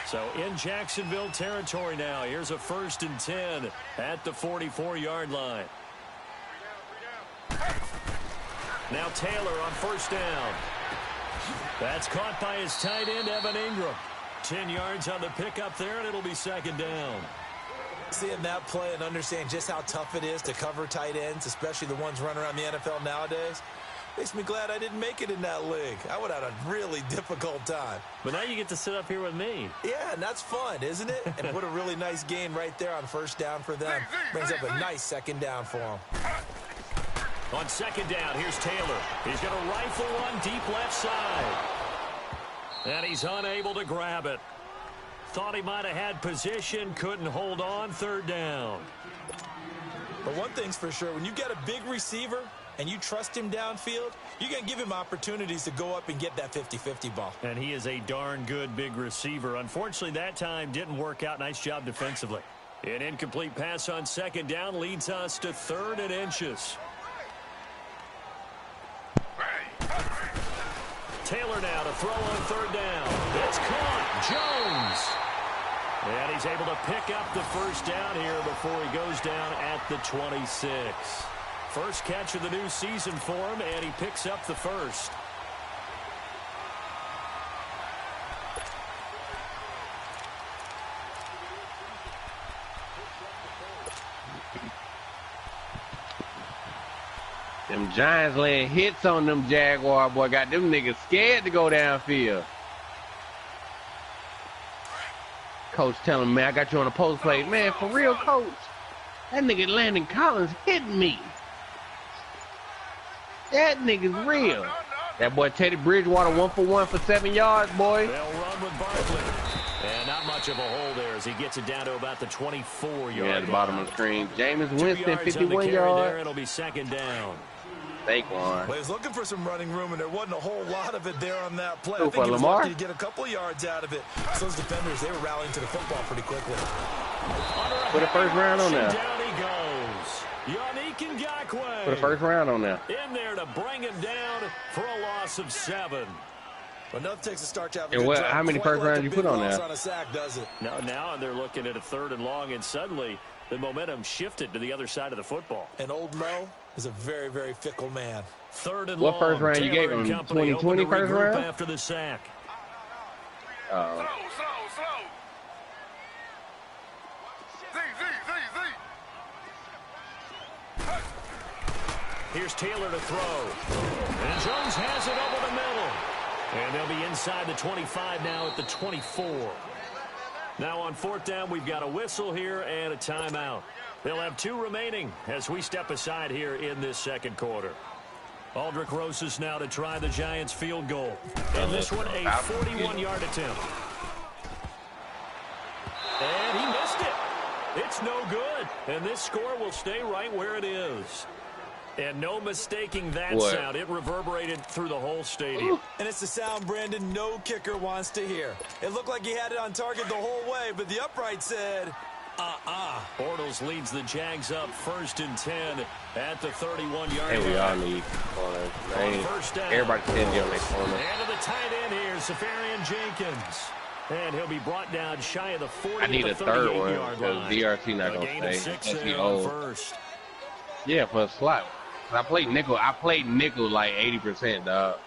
So in Jacksonville territory now. Here's a 1st and 10 at the 44-yard line. Now Taylor on 1st down. That's caught by his tight end, Evan Ingram. 10 yards on the pickup there, and it'll be 2nd down. Seeing that play and understand just how tough it is to cover tight ends, especially the ones running around the NFL nowadays, makes me glad I didn't make it in that league. I would have had a really difficult time. But now you get to sit up here with me. Yeah, and that's fun, isn't it? And what a really nice gain right there on 1st down for them. Brings up a nice 2nd down for them. On 2nd down, here's Taylor. He's going to rifle one deep left side. And he's unable to grab it. Thought he might have had position, couldn't hold on. 3rd down. But one thing's for sure, when you get a big receiver and you trust him downfield, you're going to give him opportunities to go up and get that 50-50 ball. And he is a darn good big receiver. Unfortunately, that time didn't work out. Nice job defensively. An incomplete pass on 2nd down leads us to 3rd and inches. Taylor now to throw on 3rd down. It's caught. Jones. And he's able to pick up the 1st down here before he goes down at the 26. First catch of the new season for him, and he picks up the 1st. Them Giants laying hits on them Jaguar, boy. Got them niggas scared to go downfield. Coach telling me, I got you on a post play. Man, for real, coach. That nigga Landon Collins hitting me. That nigga's real. That boy Teddy Bridgewater 1-for-1 for 7 yards, boy. They'll run with Barkley. And not much of a hole there as he gets it down to about the 24-yard line. Yeah, at the bottom of the screen. Jameis Winston, 51 yards. It'll be 2nd down. Saquon. Well, he was looking for some running room, and there wasn't a whole lot of it there on that play. I think he was Lamar? lucky to get a couple of yards out of it. So those defenders, they were rallying to the football pretty quickly. Put a 1st round on there. Down he Put a first round on there. In there to bring him down for a loss of 7. Well, nothing takes a start to have a And good what? drive. How many Quite first like rounds a you big put on loss there? on a sack, does it? Now they're looking at a 3rd and long, and suddenly the momentum shifted to the other side of the football. And old Mo is a very, very fickle man. 3rd and What long. first round you gave him? 2020 first round? After the sack. Slow. Here's Taylor to throw. And Jones has it over the middle. And they'll be inside the 25 now at the 24. Now on 4th down, we've got a whistle here and a timeout. They'll have 2 remaining as we step aside here in this 2nd quarter. Aldrich Rosas now to try the Giants field goal. And this one a 41-yard attempt. And he missed it. It's no good. And this score will stay right where it is. And no mistaking that sound. It reverberated through the whole stadium. And it's the sound, Brandon, no kicker wants to hear. It looked like he had it on target the whole way, but the upright said, Bortles leads the Jags up 1st and 10 at the 31-yard line. Hey, we all need corners. First down. Everybody can get on their corner. And to the tight end here, Safarian Jenkins. And he'll be brought down shy of the 40 I need at a the 3rd one 38-yard because line. DRT not A going gain to of stay. 6 That's there the on old. first. Yeah, for a slot. I played nickel like 80%, dog.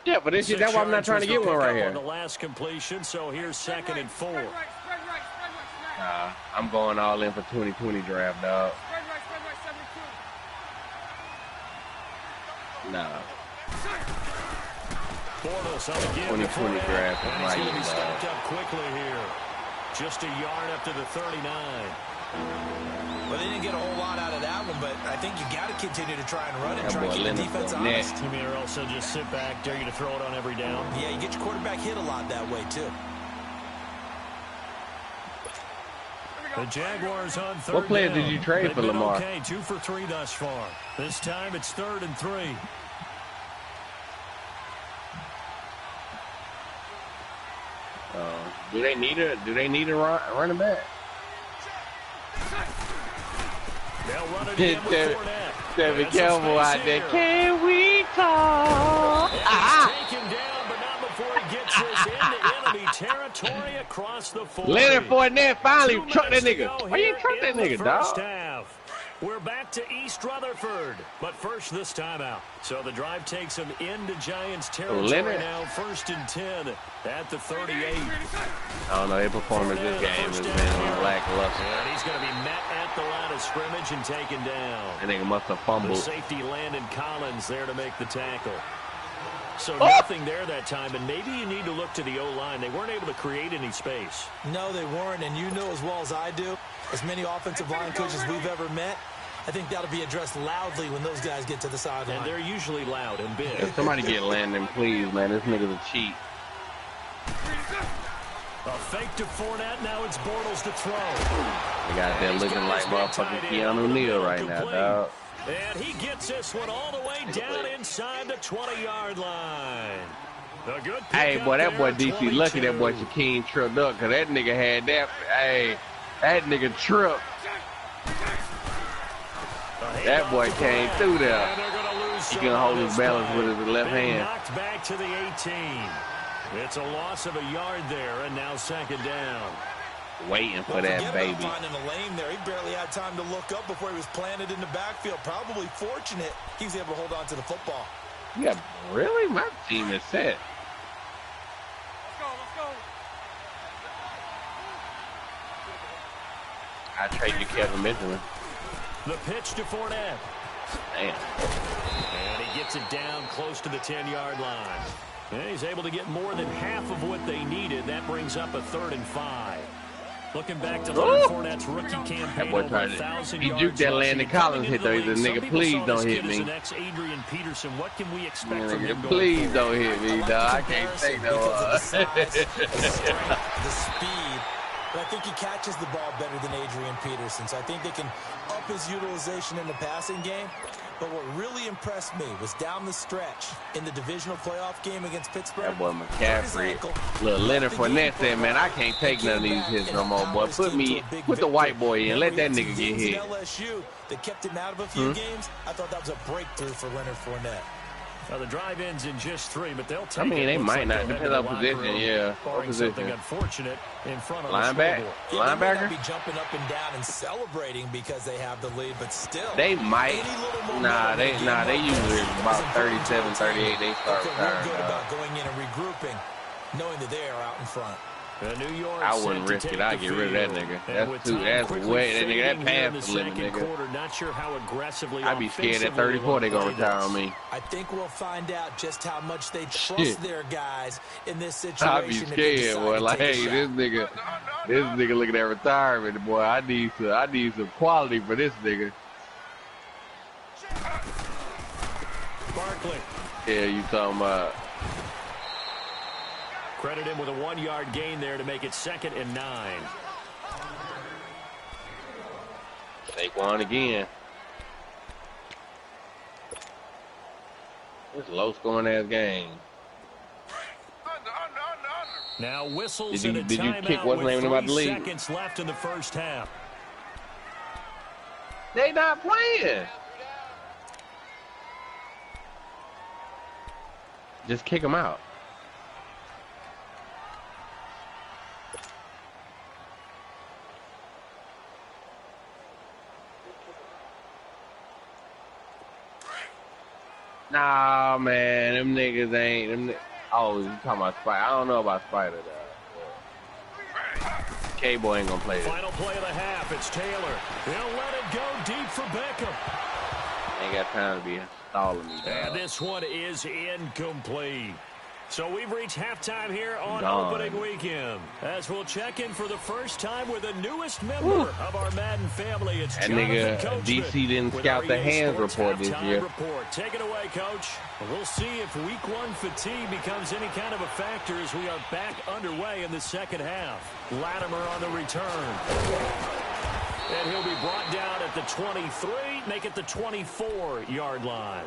Yeah, but this shit, that's why I'm not trying to get one right here. On the last completion, so here's 2nd and 4. I'm going all in for 2020 draft, dog. Nah. Bortles on the give. 2020 draft. And he's going to be stopped up quickly here. Just a yard up to the 39. well, they didn't get a whole lot out of that one, but I think you got to continue to try and run it and That try to boy keep the Leonard defense Fournette. honest. You mean, or also just sit back, dare you to throw it on every down? Yeah, you get your quarterback hit a lot that way, too. The Jaguars on 3rd What player down. did you trade They've for been Lamar? Okay, 2 for 3 thus far. This time it's 3rd and 3. Do they need a running back? They'll run it again with Fournette. Be careful out there. Can we talk? Take him down, but not before he gets this into enemy territory across the 40. Leonard Fournette finally 2 trucked that minutes to nigga. go Why you here truck that in the nigga, first dog? half. We're back to East Rutherford, but first this time out. So the drive takes them into Giants territory now, 1st and 10 at the 38. I don't know. Their performance this game has been lackluster. And he's going to be met at the line of scrimmage and taken down. That nigga must have The fumbled. safety Landon Collins there to make the tackle. So nothing there that time, and maybe you need to look to the O-line. They weren't able to create any space. No, they weren't, and you know as well as I do, as many offensive line coaches we've ever met, I think that'll be addressed loudly when those guys get to the sideline. And they're usually loud and big. If somebody get Landon, please, man. This nigga's a cheat. A fake to Fournette. Now it's Bortles to throw. They got there looking like motherfucking Keanu Neal right now, dog. And he gets this one all the way down inside the 20-yard line. A good Hey, boy, that boy DC 22. lucky that boy Shaquem tripped up, because that nigga had that. Hey, that nigga tripped. That boy came through there. He can hold his balance with his left hand. Knocked back to the 18. It's a loss of a yard there, and now 2nd down. Waiting for that baby. Finding a lane there. He barely had time to look up before he was planted in the backfield. Probably fortunate he was able to hold on to the football. Yeah, really? My team is set. Let's go. I trade you Kevin Benjamin. The pitch to Fournette. Damn. And he gets it down close to the 10-yard line. And he's able to get more than half of what they needed. That brings up a 3rd and 5. Looking back to Leonard Fournette's rookie campaign, That boy tried to. He juked that Landon Collins hit though. He's a nigga, please don't hit me. Adrian Peterson, what can we expect from him Nigga, going please forward? don't hit me, dog. I can't take no. The size, the strength, the speed. But I think he catches the ball better than Adrian Peterson. So I think they can up his utilization in the passing game. But what really impressed me was down the stretch in the divisional playoff game against Pittsburgh. That boy McCaffrey, little Leonard Fournette said, man, I can't take none of these hits no more, boy. Put the white boy in. Let that nigga get hit. LSU that kept him out of a few games. I thought that was a breakthrough for Leonard Fournette. Now the drive ends in just 3, but they'll take I mean, it. they might like not depend on position, yeah. Barring something unfortunate in front of linebacker. The yeah, they might not be jumping up and down and celebrating because they have the lead, but still. They might. Nah, they usually about 37, 38. They start retiring. Good about going in and regrouping, knowing that they are out in front. New York I wouldn't risk it. I'd get rid of that nigga. That's way. That nigga, that pass the limit, nigga. Quarter, not sure how aggressively I'd be scared at 34 they gonna retire on me. I think we'll find out just how much they trust their guys in this situation. I'd be scared, boy. Like, hey, this nigga looking at retirement, boy. I need some quality for this nigga. Barkley. Yeah, you talking about? Credit him with a 1-yard gain there to make it 2nd and 9. Take one again. It's a low-scoring ass game. Now whistles did you kick what's name about the league? Seconds left in the first half. They not playing. Just kick them out. Nah, man, them niggas ain't. Oh, you talking about Spider? I don't know about Spider, though. K-Boy ain't gonna play this. Final play of the half. It's Taylor. He'll let it go deep for Beckham. Ain't got time to be stalling me, dog. And this one is incomplete. So we've reached halftime here on opening weekend. As we'll check in for the first time with the newest member of our Madden family. It's that nigga DC didn't scout the hands report this year. Take it away, Coach. We'll see if week 1 fatigue becomes any kind of a factor as we are back underway in the second half. Latimer on the return. And he'll be brought down at the 23, make it the 24-yard line.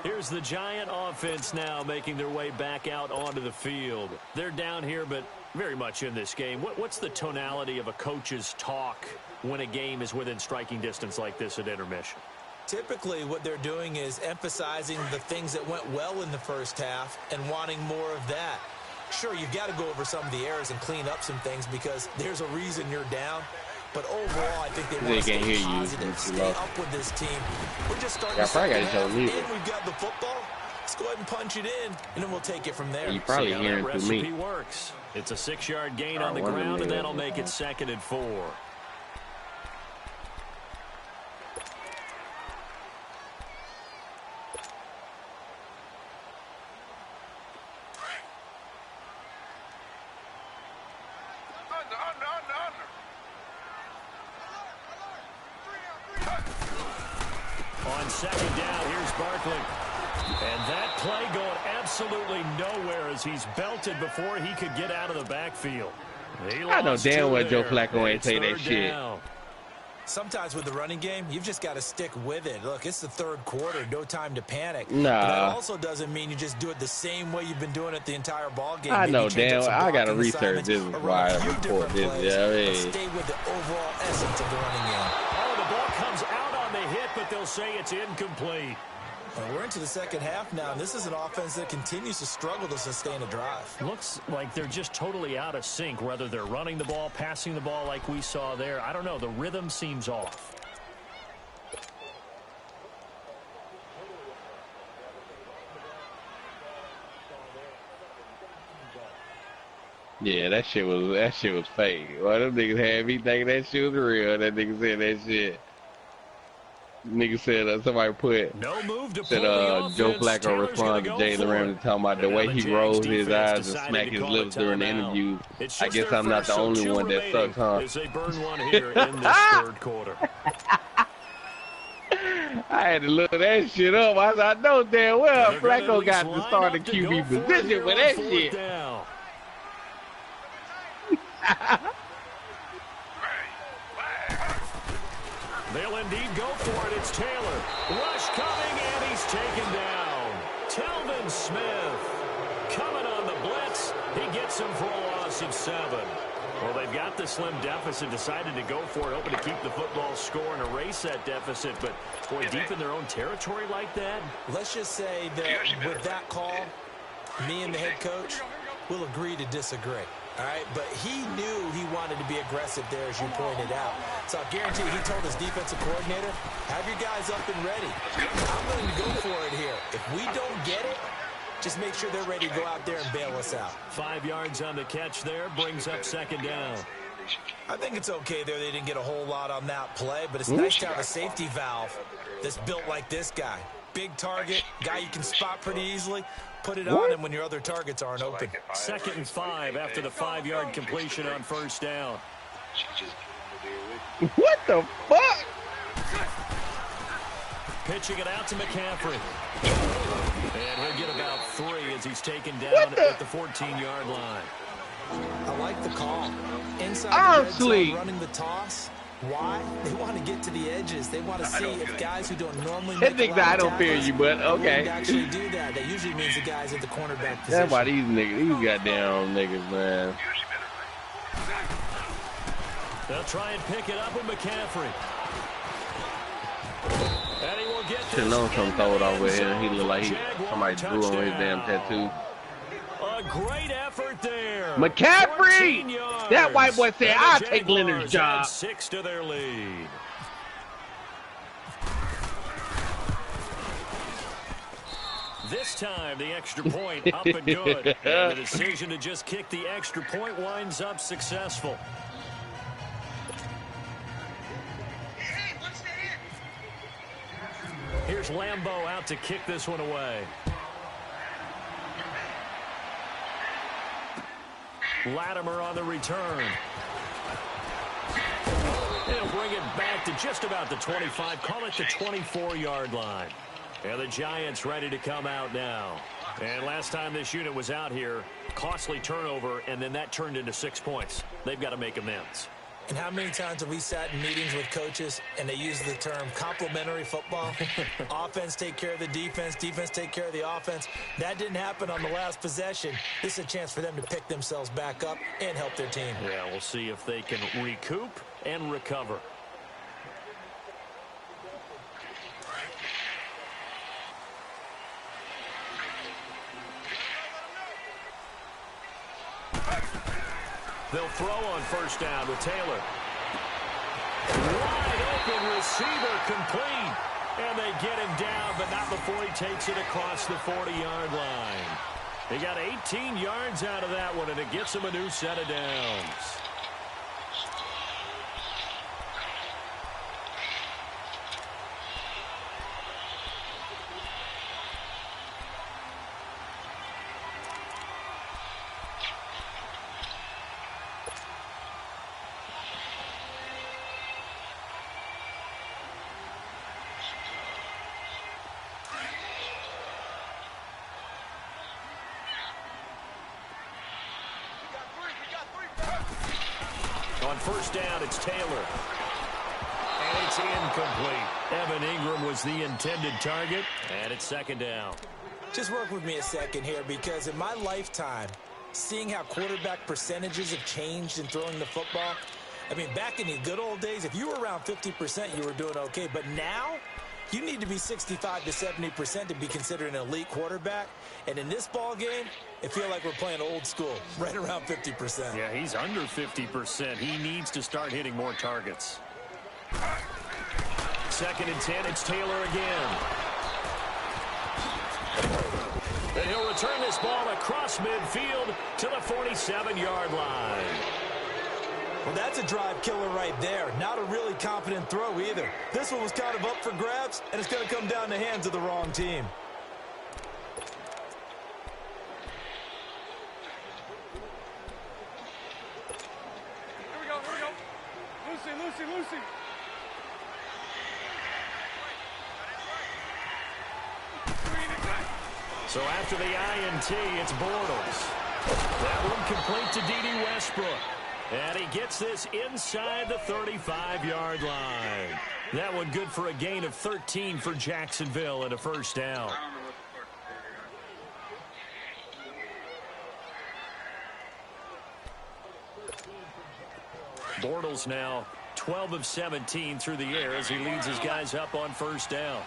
Here's the Giant offense now making their way back out onto the field. They're down here, but very much in this game. What's the tonality of a coach's talk when a game is within striking distance like this at intermission? Typically, what they're doing is emphasizing the things that went well in the first half and wanting more of that. Sure, you've got to go over some of the errors and clean up some things because there's a reason you're down. But overall, I think they want to stay positive, stay up with this team. We're just starting to second half, and we've got the football. Let's go ahead and punch it in, and then we'll take it from there. You probably hearing through me. Works. It's a 6-yard gain on the ground, and that'll make it 2nd and 4. On 2nd down, here's Barkley. And that play going absolutely nowhere as he's belted before he could get out of the backfield. I know damn well Joe Flacco ain't say that shit. Sometimes with the running game, you've just got to stick with it. Look, it's the 3rd quarter, no time to panic. Nah. But that also doesn't mean you just do it the same way you've been doing it the entire ball game. I know damn well. I got to research this is why I report this. Yeah, I mean. Stay with the overall essence of the running game. Oh, the ball comes out on the hit, but they'll say it's incomplete. And we're into the second half now, and this is an offense that continues to struggle to sustain a drive. Looks like they're just totally out of sync, whether they're running the ball, passing the ball like we saw there. I don't know. The rhythm seems off. Yeah, that shit was fake. Well, them niggas had me thinking that shit was real. That nigga said that shit. Nigga said somebody put no move to said Joe Flacco responded to Jalen Ramsey talking about the way he rolled his eyes and smacked his lips during the interview. I guess I'm not the only one that sucks, huh? As they burn one here in this 3rd quarter. I had to look that shit up. I know damn well Flacco got to start the QB position with that shit. They'll indeed go for it. It's Taylor. Rush coming, and he's taken down. Telvin Smith coming on the blitz. He gets him for a loss of 7. Well, they've got the slim deficit, decided to go for it, hoping to keep the football score and erase that deficit. But, boy, deep in their own territory like that. Let's just say that with that call, me and the head coach will agree to disagree. All right, but he knew he wanted to be aggressive there, as you pointed out. So I guarantee he told his defensive coordinator, have your guys up and ready. I'm willing to go for it here. If we don't get it, just make sure they're ready to go out there and bail us out. 5 yards on the catch there, brings up 2nd down. I think it's okay there. They didn't get a whole lot on that play, but it's nice to have a safety valve that's built like this guy. Big target, guy you can spot pretty easily. Put it on him when your other targets aren't open. 2nd and 5 after the 5-yard completion on 1st down. What the fuck? Pitching it out to McCaffrey. And he'll get about 3 as he's taken down at the 14-yard line. I like the call. Inside Honestly, the red zone, running the toss. Why? They want to get to the edges. They want to see if guys who don't normally make a lot of I don't fear you, but okay. Actually do that. That usually means the guys at the cornerback position. That's why these niggas, these goddamn niggas, man. They'll try and pick it up with McCaffrey. And he will get this. Should know some throw it over here. He look like somebody drew on his damn tattoo. A great effort there. McCaffrey! That white boy said, I'll take Leonard's job. 6 to their lead. This time, the extra point up and good. And the decision to just kick the extra point winds up successful. Here's Lambeau out to kick this one away. Latimer on the return. He'll bring it back to just about the 25. Call it the 24-yard line. And the Giants ready to come out now. And last time this unit was out here, costly turnover, and then that turned into 6 points. They've got to make amends. And how many times have we sat in meetings with coaches and they use the term complementary football? Offense take care of the defense, defense take care of the offense. That didn't happen on the last possession. This is a chance for them to pick themselves back up and help their team. Yeah, we'll see if they can recoup and recover. They'll throw on 1st down with Taylor. Wide open receiver complete. And they get him down, but not before he takes it across the 40-yard line. He got 18 yards out of that one, and it gets him a new set of downs. On 1st down, it's Taylor. And it's incomplete. Evan Ingram was the intended target, and it's 2nd down. Just work with me a second here, because in my lifetime, seeing how quarterback percentages have changed in throwing the football, I mean, back in the good old days, if you were around 50%, you were doing okay. But now, you need to be 65 to 70% to be considered an elite quarterback. And in this ball game, it feels like we're playing old school, right around 50%. Yeah, he's under 50%. He needs to start hitting more targets. 2nd and 10, it's Taylor again. And he'll return this ball across midfield to the 47-yard line. Well, that's a drive killer right there. Not a really confident throw either. This one was kind of up for grabs, and it's going to come down the hands of the wrong team. Here we go. Lucy. So after the INT, it's Bortles. That one complete to D.D. Westbrook. And he gets this inside the 35-yard line. That one good for a gain of 13 for Jacksonville and a first down. Bortles now 12 of 17 through the air as he leads his guys up on first down.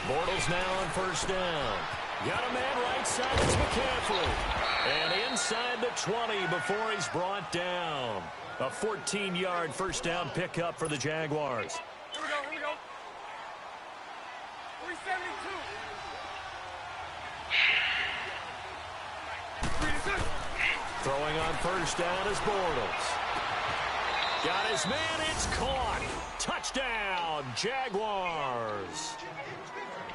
Bortles now on first down. Got a man right side. It's McCaffrey. And inside the 20 before he's brought down. A 14-yard first down pickup for the Jaguars. Here we go. 372. Throwing on first down is Bortles. Got his man. It's caught. Touchdown, Jaguars.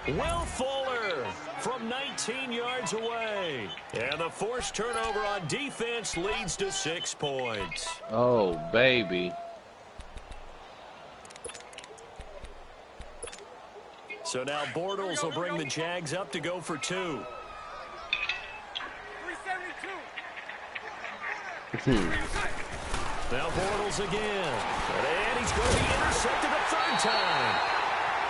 Will Fuller from 19 yards away. And the forced turnover on defense leads to 6 points. Oh, baby. So now Bortles will bring the Jags up to go for 2. 372. Now Bortles again. And he's going to be intercepted a third time.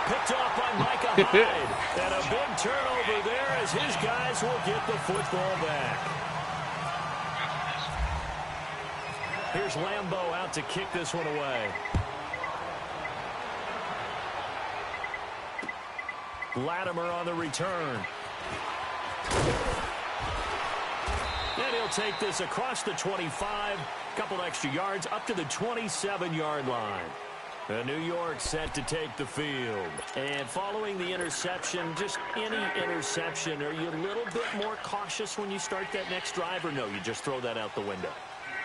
Picked off by Micah Hyde. And a big turnover there as his guys will get the football back. Here's Lambeau out to kick this one away. Latimer on the return. And he'll take this across the 25. Couple extra yards up to the 27-yard line. New York set to take the field. And following the interception, just any interception, are you a little bit more cautious when you start that next drive, or no, you just throw that out the window?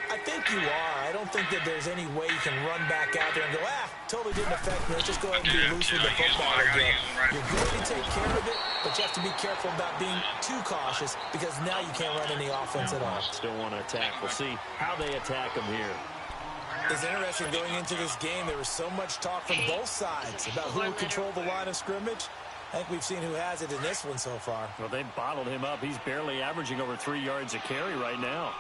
I think you are. I don't think that there's any way you can run back out there and go, totally didn't affect me. Let's just go ahead and be loose with the football again. You're going to take care of it, but you have to be careful about being too cautious because now you can't run any offense at all. Still want to attack. We'll see how they attack them here. It's interesting going into this game. There was so much talk from both sides about who would control the line of scrimmage. I think we've seen who has it in this one so far. Well, they bottled him up. He's barely averaging over 3 yards a carry right now.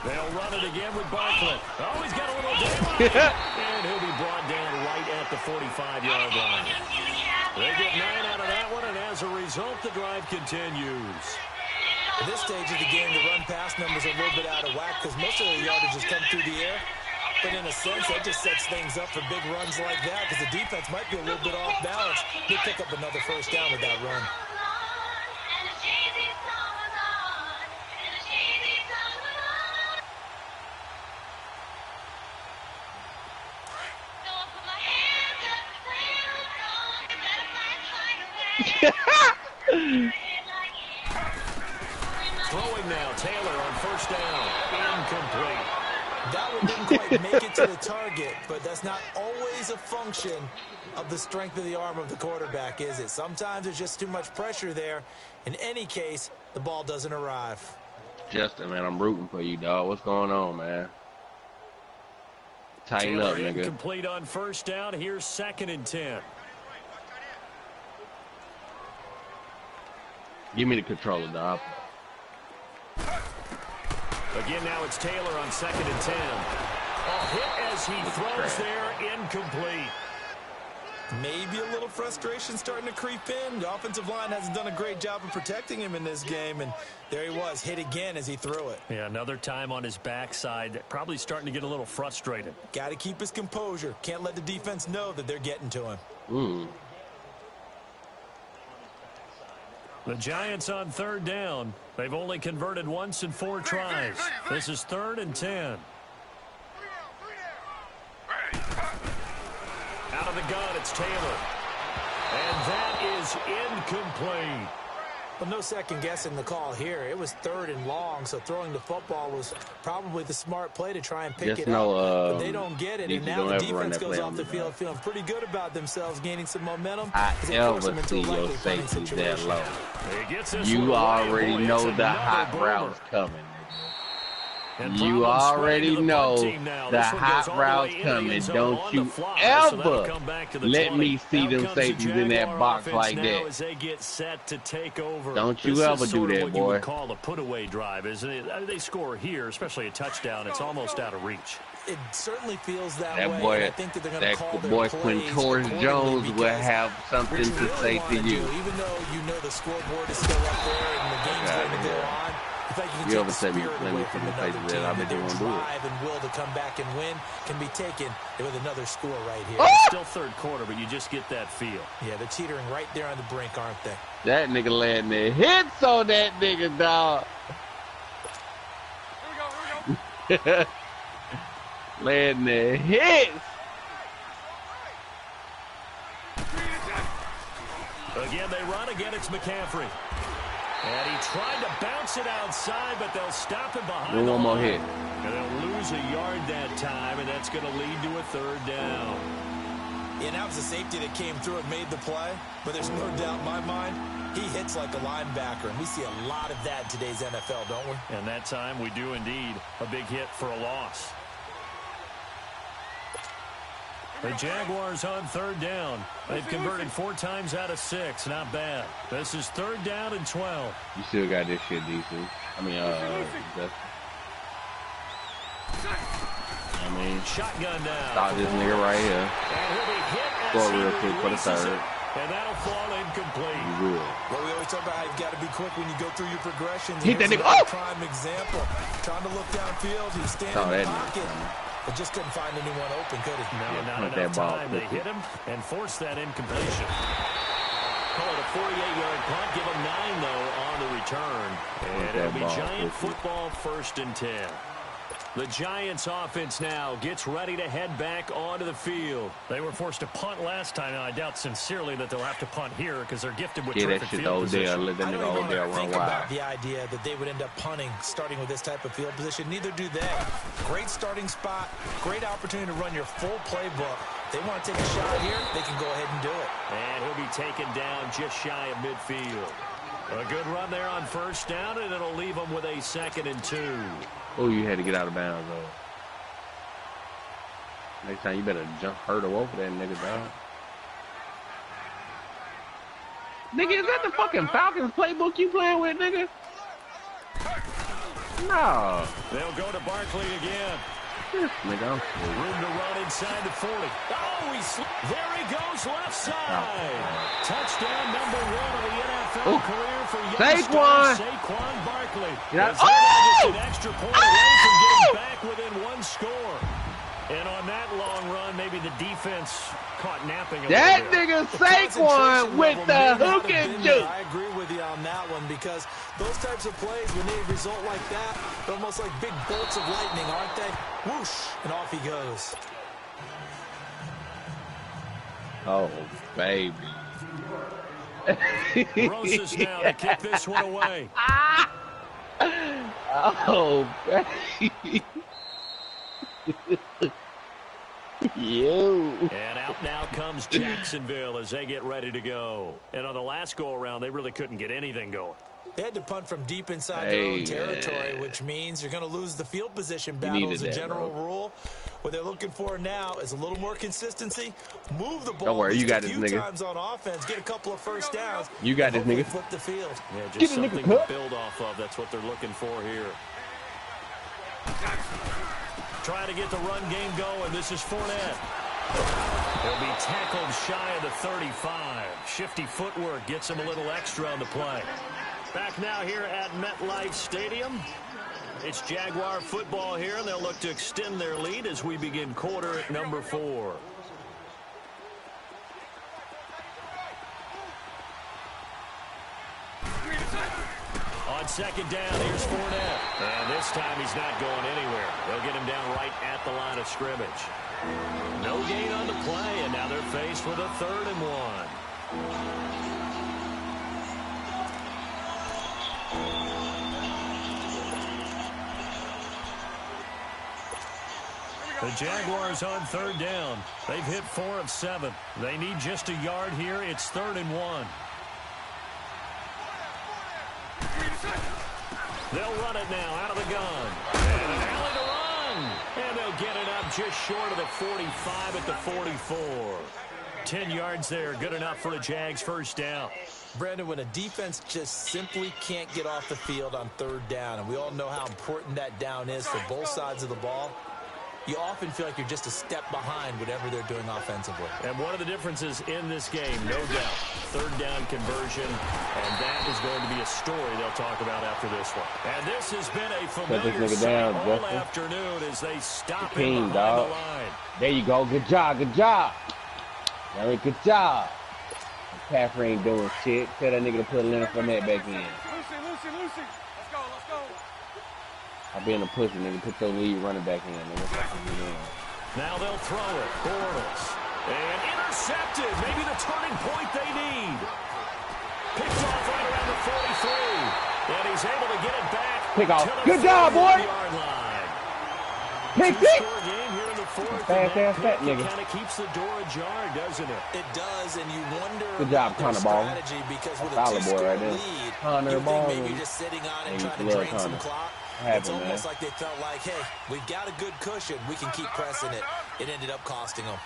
They'll run it again with Barkley. Oh, he's got a little daylight. And he'll be brought down right at the 45-yard line. They get 9 out of that one, and as a result, the drive continues. At this stage of the game, the run-pass numbers are a little bit out of whack because most of the yardage has come through the air. But in a sense, that just sets things up for big runs like that because the defense might be a little bit off balance. He'll pick up another first down with that run. Throwing now, Taylor on first down. Incomplete. That one didn't quite make it to the target, but that's not always a function of the strength of the arm of the quarterback, is it? Sometimes there's just too much pressure there. In any case, the ball doesn't arrive. Justin, man, I'm rooting for you, dog. What's going on, man? Tighten Taylor up, nigga. Incomplete on first down. Here's 2nd and 10. Give me the controller, dog. Again, now it's Taylor on 2nd and 10. A hit as he throws there, incomplete. Maybe a little frustration starting to creep in. The offensive line hasn't done a great job of protecting him in this game, and there he was, hit again as he threw it. Yeah, another time on his backside, probably starting to get a little frustrated. Got to keep his composure. Can't let the defense know that they're getting to him. The Giants on 3rd down. They've only converted once in 4 tries. This is 3rd and 10. Out of the gun, it's Taylor. And that is incomplete. Well, no second guessing the call here. It was 3rd and long, so throwing the football was probably the smart play to try and pick it up. But they don't get it, and now the defense goes off the field feeling pretty good about themselves, gaining some momentum. I ever see your safety that low. You already know the hot route coming. You already know the hot routes coming. Don't you ever let me see them safeties in that box like that. Don't you ever do that, boy. What you would call a put-away drive, isn't it? I mean, they score here, especially a touchdown. It's almost out of reach. It certainly feels that way. Boy, and I think that they're going to call their plays Quintorris Jones will have something to really say to you. Even though you know the scoreboard is still up there and the game's going to go on, I think you can take the spirit away from another team. That their drive and will to come back and win can be taken with another score right here. It's still third quarter, but you just get that feel. Yeah, they're teetering right there on the brink, aren't they? That nigga landing the hits on that nigga, dog. Here we go. Landing the hits. Again, they run. Again, it's McCaffrey. And he tried to bounce it outside, but they'll stop him behind. One more hit. And they'll lose a yard that time, and that's going to lead to a third down. And that was a safety that came through and made the play, but there's no doubt in my mind, he hits like a linebacker, and we see a lot of that in today's NFL, don't we? And that time we do indeed a big hit for a loss. The Jaguars on third down. They've converted 4 times out of 6. Not bad. This is third down and 12. You still got this shit decent. Shotgun down. Stop this nigga right here. And he'll be hit as Score he real quick for the releases third. it, and that'll fall incomplete. Good. Well, we always talk about how you've got to be quick when you go through your progressions. Hit that Here's nigga. another prime example. Trying to look downfield. He was standing in the pocket, but just couldn't find anyone open, could he? No, not enough time. They hit him and forced that incompletion. Call it a 48-yard punt. Give him 9, though, on the return. And it'll be Giant football, 1st and 10. The Giants offense now gets ready to head back onto the field. They were forced to punt last time, and I doubt sincerely that they'll have to punt here because they're gifted with terrific field position. Let that nigga hold there run about the idea that they would end up punting starting with this type of field position. Neither do they. Great starting spot, great opportunity to run your full playbook. They want to take a shot here, they can go ahead and do it. And he'll be taken down just shy of midfield. A good run there on first down, and it'll leave them with a 2nd and 2. Oh, you had to get out of bounds, though. Next time, you better hurdle over that nigga, dog. Nigga, is that the fucking Falcons playbook you playing with, nigga? No. They'll go to Barkley again. Nigga, I'm room to run inside the 40. Oh, there he goes left side. Touchdown number 1 of the NFL career for Saquon Barkley. Just an extra point away from getting back within 1 score. And on that long run, maybe the defense caught napping a that little nigga Saquon with the hook and juke. I agree with you on that one because those types of plays, when they result like that, they're almost like big bolts of lightning, aren't they? Whoosh, and off he goes. Oh, baby. Rosas now to kick this one away. Oh, baby. Yo. And out now comes Jacksonville as they get ready to go. And on the last go-around, they really couldn't get anything going. They had to punt from deep inside their own territory, which means you're going to lose the field position battle as a general rule. What they're looking for now is a little more consistency. Move the ball. Don't worry, you got this, nigga. Times on offense, get a couple of first downs. You got this, nigga. Flip the field. Yeah, just something to build off of. That's what they're looking for here. Trying to get the run game going. This is Fournette. He'll be tackled shy of the 35. Shifty footwork gets him a little extra on the play. Back now here at MetLife Stadium. It's Jaguar football here, and they'll look to extend their lead as we begin quarter number 4. On second down, here's Fournette. And this time he's not going anywhere. They'll get him down right at the line of scrimmage. No gain on the play, and now they're faced with a 3rd and 1. The Jaguars on 3rd down. They've hit 4 of 7. They need just a yard here. It's 3rd and 1. They'll run it now out of the gun. And an just short of the 45 at the 44. 10 yards there, good enough for a Jags first down. Brandon, when a defense just simply can't get off the field on third down, and we all know how important that down is for both sides of the ball, you often feel like you're just a step behind whatever they're doing offensively. And one of the differences in this game, no doubt, third down conversion, and that is going to be a story they'll talk about after this one. And this has been a familiar sight all afternoon as they stop him behind the line. There you go. Good job. Good job. Very good job. Caffrey ain't doing shit. Tell that nigga to put Leonard Fournette back in. Lucy. Let's go. I'll be in a pussy, nigga. Put your lead running back in, nigga. Now they'll throw it. Bortles. And intercepted. Maybe the turning point they need. Picked off right around the 43. And he's able to get it back. Pick off. Good job, boy. Pick it. Fat nigga. Kind of keeps the door ajar, doesn't it? It does, and you wonder good job, Connor Ball. Because with solid a boy right there. lead, Connor Ball. Maybe you're just sitting on it trying to drain some clock. It's almost like they felt like, hey, we've got a good cushion. We can keep pressing it. It ended up costing them.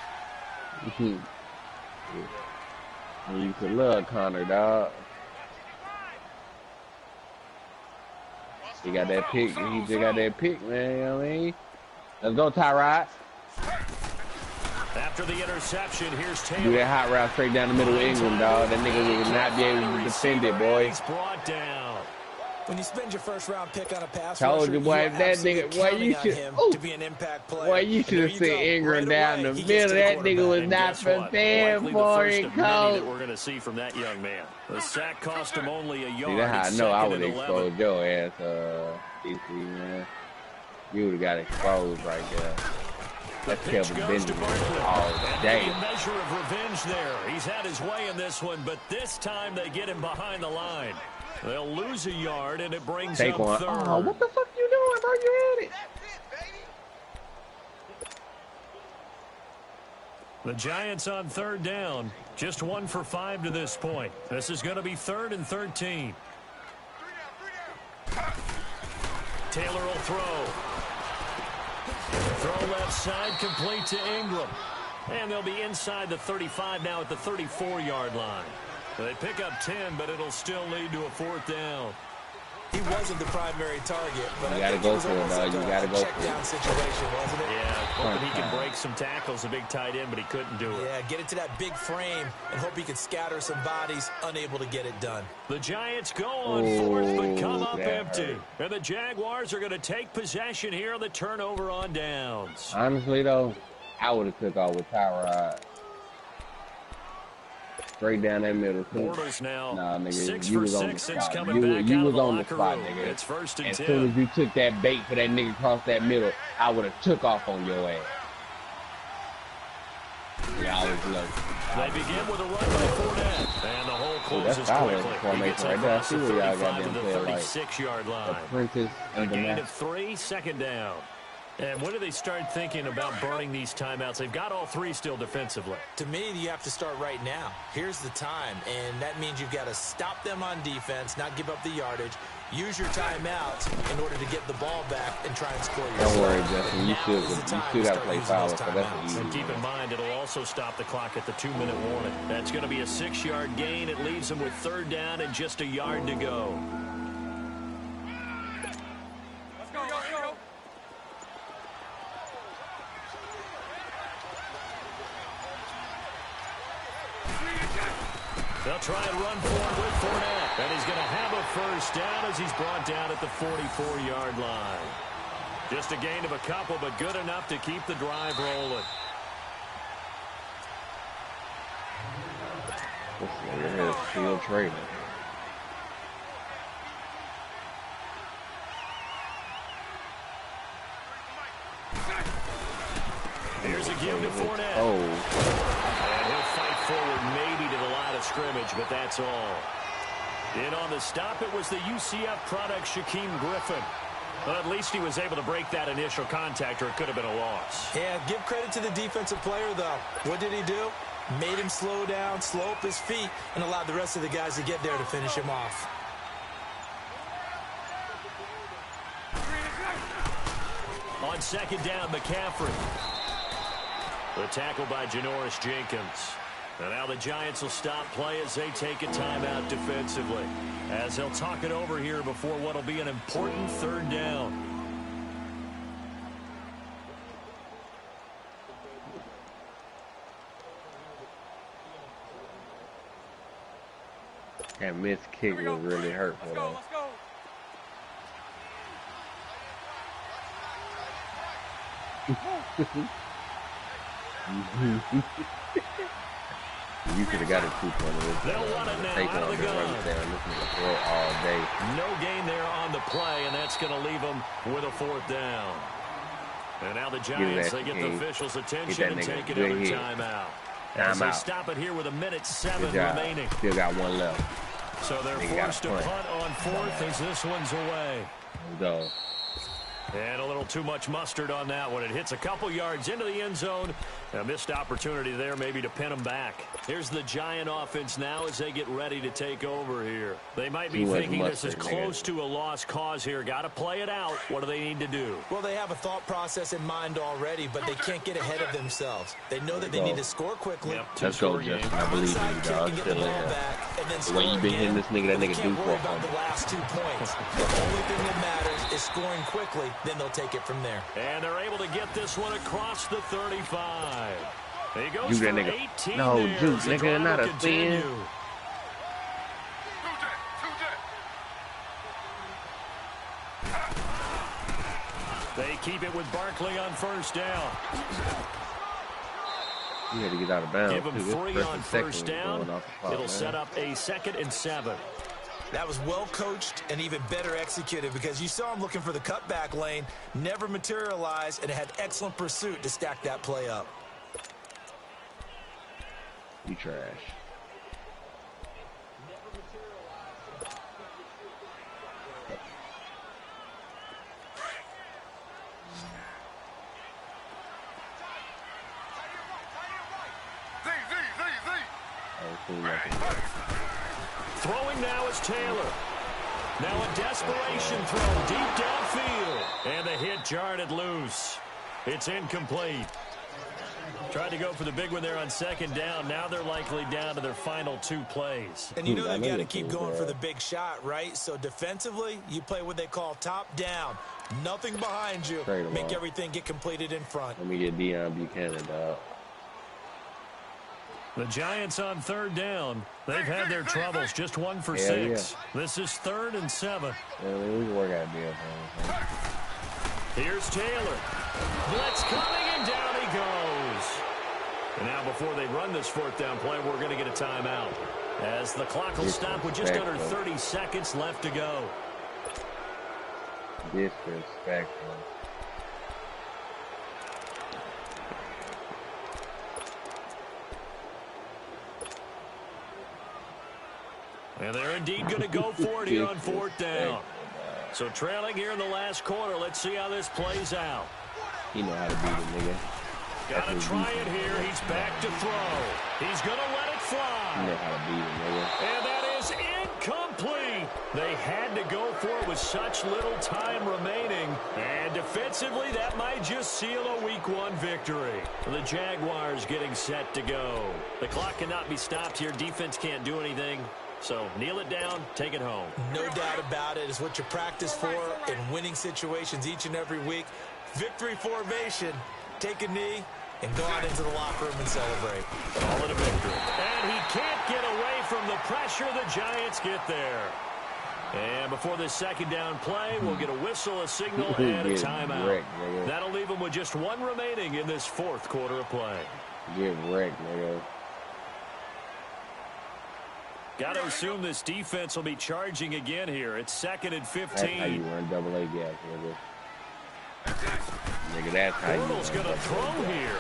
You used to love Connor, dog. He got that pick. He just got that pick, man. You know what I mean? Let's go, Tyrod. After the interception, here's Taylor. Do that hot route straight down the middle of Ingram, dog. That nigga would not be able to defend it, boy. He's brought down. When you spend your first-round pick on a pass told rusher, you, boy, that nigga, boy, you should, to be an impact player. Boy, you should have sent Ingram down the middle. That nigga was not prepared for it, coach. That we're going to see from that young man. The sack cost him only a yard. See, that's how I know I would expose your ass, DC, man. You would have got exposed right there. That's Kelvin Benjamin all day. A measure of revenge there. He's had his way in this one, but this time they get him behind the line. They'll lose a yard, and it brings up third. Oh, what the fuck you doing, bro? You had it. The Giants on third down. Just 1 for 5 to this point. This is going to be 3rd and 13. Taylor will throw. Throw left side, complete to Ingram. And they'll be inside the 35 now at the 34-yard line. They pick up 10, but it'll still lead to a 4th down. He wasn't the primary target, but you gotta go for it, dog. You gotta go for it. Check-down situation, wasn't it? Yeah, hoping he can break some tackles, a big tight end, but he couldn't do it. Yeah, get into that big frame and hope he could scatter some bodies, unable to get it done. The Giants go on 4th, but come up empty. And the Jaguars are going to take possession here on the turnover on downs. Honestly, though, I would have took off with Tyrod. Straight down that middle. Bortles now. Nah, nigga, 6 you for was 6 on the since spot. coming back you out was of the on the locker spot, room. nigga. It's 1st and 10. As soon as you took that bait for that nigga across that middle, I would have took off on your ass. Yeah, I was low. They begin with a run by Fournette, and the hole closes quickly. He gets across the 35 to the 36-yard line. A gain of 3, 2nd down. And when do they start thinking about burning these timeouts? They've got all 3 still defensively. To me, you have to start right now. Here's the time, and that means you've got to stop them on defense, not give up the yardage, use your timeouts in order to get the ball back and try and score yourself. Don't worry, Justin. You still got to play foul, so that's easy. And keep in mind, it'll also stop the clock at the 2-minute warning. That's going to be a 6-yard gain. It leaves them with 3rd down and just a yard to go. Let's go. They'll try and run forward with Fournette. And he's going to have a first down as he's brought down at the 44-yard line. Just a gain of a couple, but good enough to keep the drive rolling. This nigga is still trading. Here's a give to Fournette. Oh. And he'll fight forward maybe to the line of scrimmage, but that's all. In on the stop, it was the UCF product, Shaquem Griffin. But at least he was able to break that initial contact, or it could have been a loss. Yeah, give credit to the defensive player, though. What did he do? Made him slow down, slow up his feet, and allowed the rest of the guys to get there to finish him off. On second down, McCaffrey. The tackle by Janoris Jenkins. And now the Giants will stop play as they take a timeout defensively, as they'll talk it over here before what will be an important third down. That missed kick was really hurtful. Let's go. You could have got a 2-point. They'll run it now out of the gun. All day. No gain there on the play, and that's going to leave them with a fourth down. And now the Giants, they get the officials' attention and take another timeout. As they stop it here with 1:07 remaining. Still got one left. So they're forced to punt on fourth as this one's away. Go. And a little too much mustard on that one. It hits a couple yards into the end zone. A missed opportunity there maybe to pin them back. Here's the Giant offense now as they get ready to take over here. They might be thinking this is close to a lost cause here. Got to play it out. What do they need to do? Well, they have a thought process in mind already, but they can't get ahead of themselves. They know that they need to score quickly. Yep, let's go, Justin. I believe in you, dog. Still in here. The way you been hitting this nigga, that nigga do for about the last 2 points. The only thing that matters is scoring quickly, then they'll take it from there. And they're able to get this one across the 35. He goes for 18 no, there. Juke, nigga, not a sin. They keep it with Barkley on first down. You had to get out of bounds. Give him 3 on first down. It'll set up a 2nd and 7. That was well coached and even better executed because you saw him looking for the cutback lane, never materialized, and had excellent pursuit to stack that play up. You trash. Throwing now is Taylor. Now a desperation throw deep downfield. And the hit jarred it loose. It's incomplete. Tried to go for the big one there on second down. Now they're likely down to their final 2 plays. And you know they've got to keep going for the big shot, right? So defensively, you play what they call top down. Nothing behind you. Make everything get completed in front. Let me get Deion Buchanan, dog. The Giants on third down. They've had their troubles. Just 1 for 6. This is 3rd and 7. Yeah, we can work out a deal. Here's Taylor. Blitz coming, and down he goes. And now before they run this 4th down play, we're going to get a timeout, as the clock will stop with just under 30 seconds left to go. Disrespectful. And they're indeed going to go for it here on 4th down. So trailing here in the last quarter. Let's see how this plays out. You know how to beat it, nigga. Got to try it here. He's back to throw. He's going to let it fly. You know how to beat it, nigga. And that is incomplete. They had to go for it with such little time remaining. And defensively, that might just seal a Week 1 victory. The Jaguars getting set to go. The clock cannot be stopped here. Defense can't do anything. So kneel it down, take it home. No doubt about it. It's what you practice for in winning situations each and every week. Victory formation. Take a knee and go out into the locker room and celebrate. Call it a victory. And he can't get away from the pressure. The Giants get there. And before this 2nd down play, we'll get a whistle, a signal, and a timeout. That'll leave them with just 1 remaining in this 4th quarter of play. Get wrecked, nigga. Got to assume this defense will be charging again here. It's 2nd and 15. That's how you run double A gap, nigga. Nigga, that's how you Bortles going to throw here.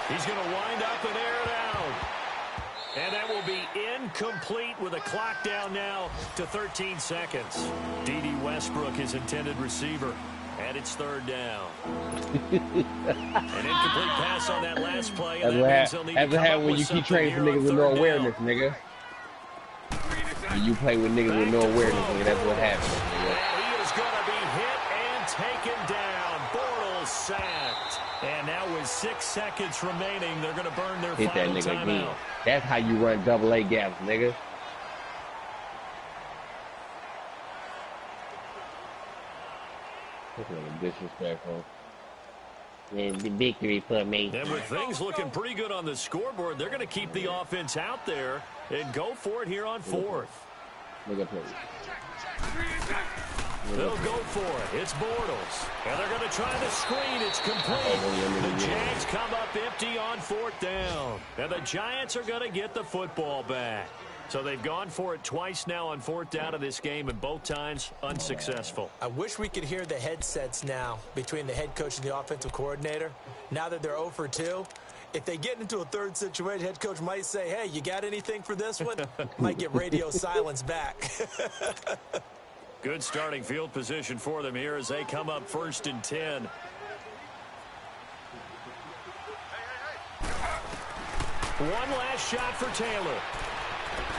He's going to wind up and air it out. And that will be incomplete with a clock down now to 13 seconds. D.D. Westbrook, his intended receiver. And it's 3rd down. An incomplete pass on that last play. And that's what happens when you keep training for niggas with no awareness, nigga. When you play with niggas with no awareness, nigga, that's what happens, nigga. And he is going to be hit and taken down. Bortles sacked. And now with 6 seconds remaining, they're going to burn their Hit final that nigga timeout. again. That's how you run double A gaps, nigga. This nigga disrespectful. And the victory for me. And with things looking pretty good on the scoreboard, they're going to keep the offense out there and go for it here on 4th. Look at this. They'll go for it. It's Bortles. And they're going to try the screen. It's complete. The Jags come up empty on 4th down. And the Giants are going to get the football back. So they've gone for it twice now on 4th down of this game, and both times unsuccessful. I wish we could hear the headsets now between the head coach and the offensive coordinator. Now that they're 0 for 2, if they get into a third situation, head coach might say, hey, you got anything for this one? Might get radio silence back. Good starting field position for them here as they come up 1st and 10. One last shot for Taylor.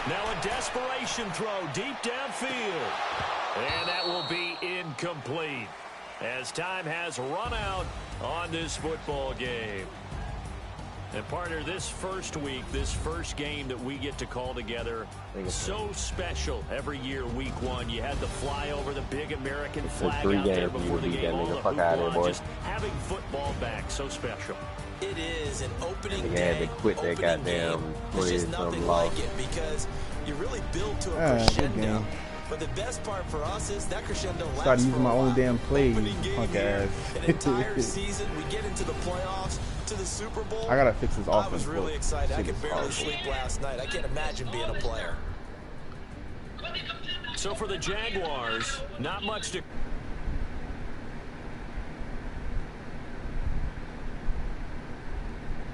Now a desperation throw deep downfield. And that will be incomplete as time has run out on this football game. And partner, this first week, this first game that we get to call together, so special every year, week 1. You had the flyover, the big American flag out there before the game. All the hoopla, just having football back, so special. It is an opening They day. had to quit that goddamn There's just nothing like it because you really build to a crescendo. But the best part for us is that crescendo lasts. Started using my own damn plays, punk ass. An entire season, we get into the playoffs, to the Super Bowl. I gotta fix this offense. I was really excited. I could barely sleep last night. I can't imagine being a player. So for the Jaguars, not much to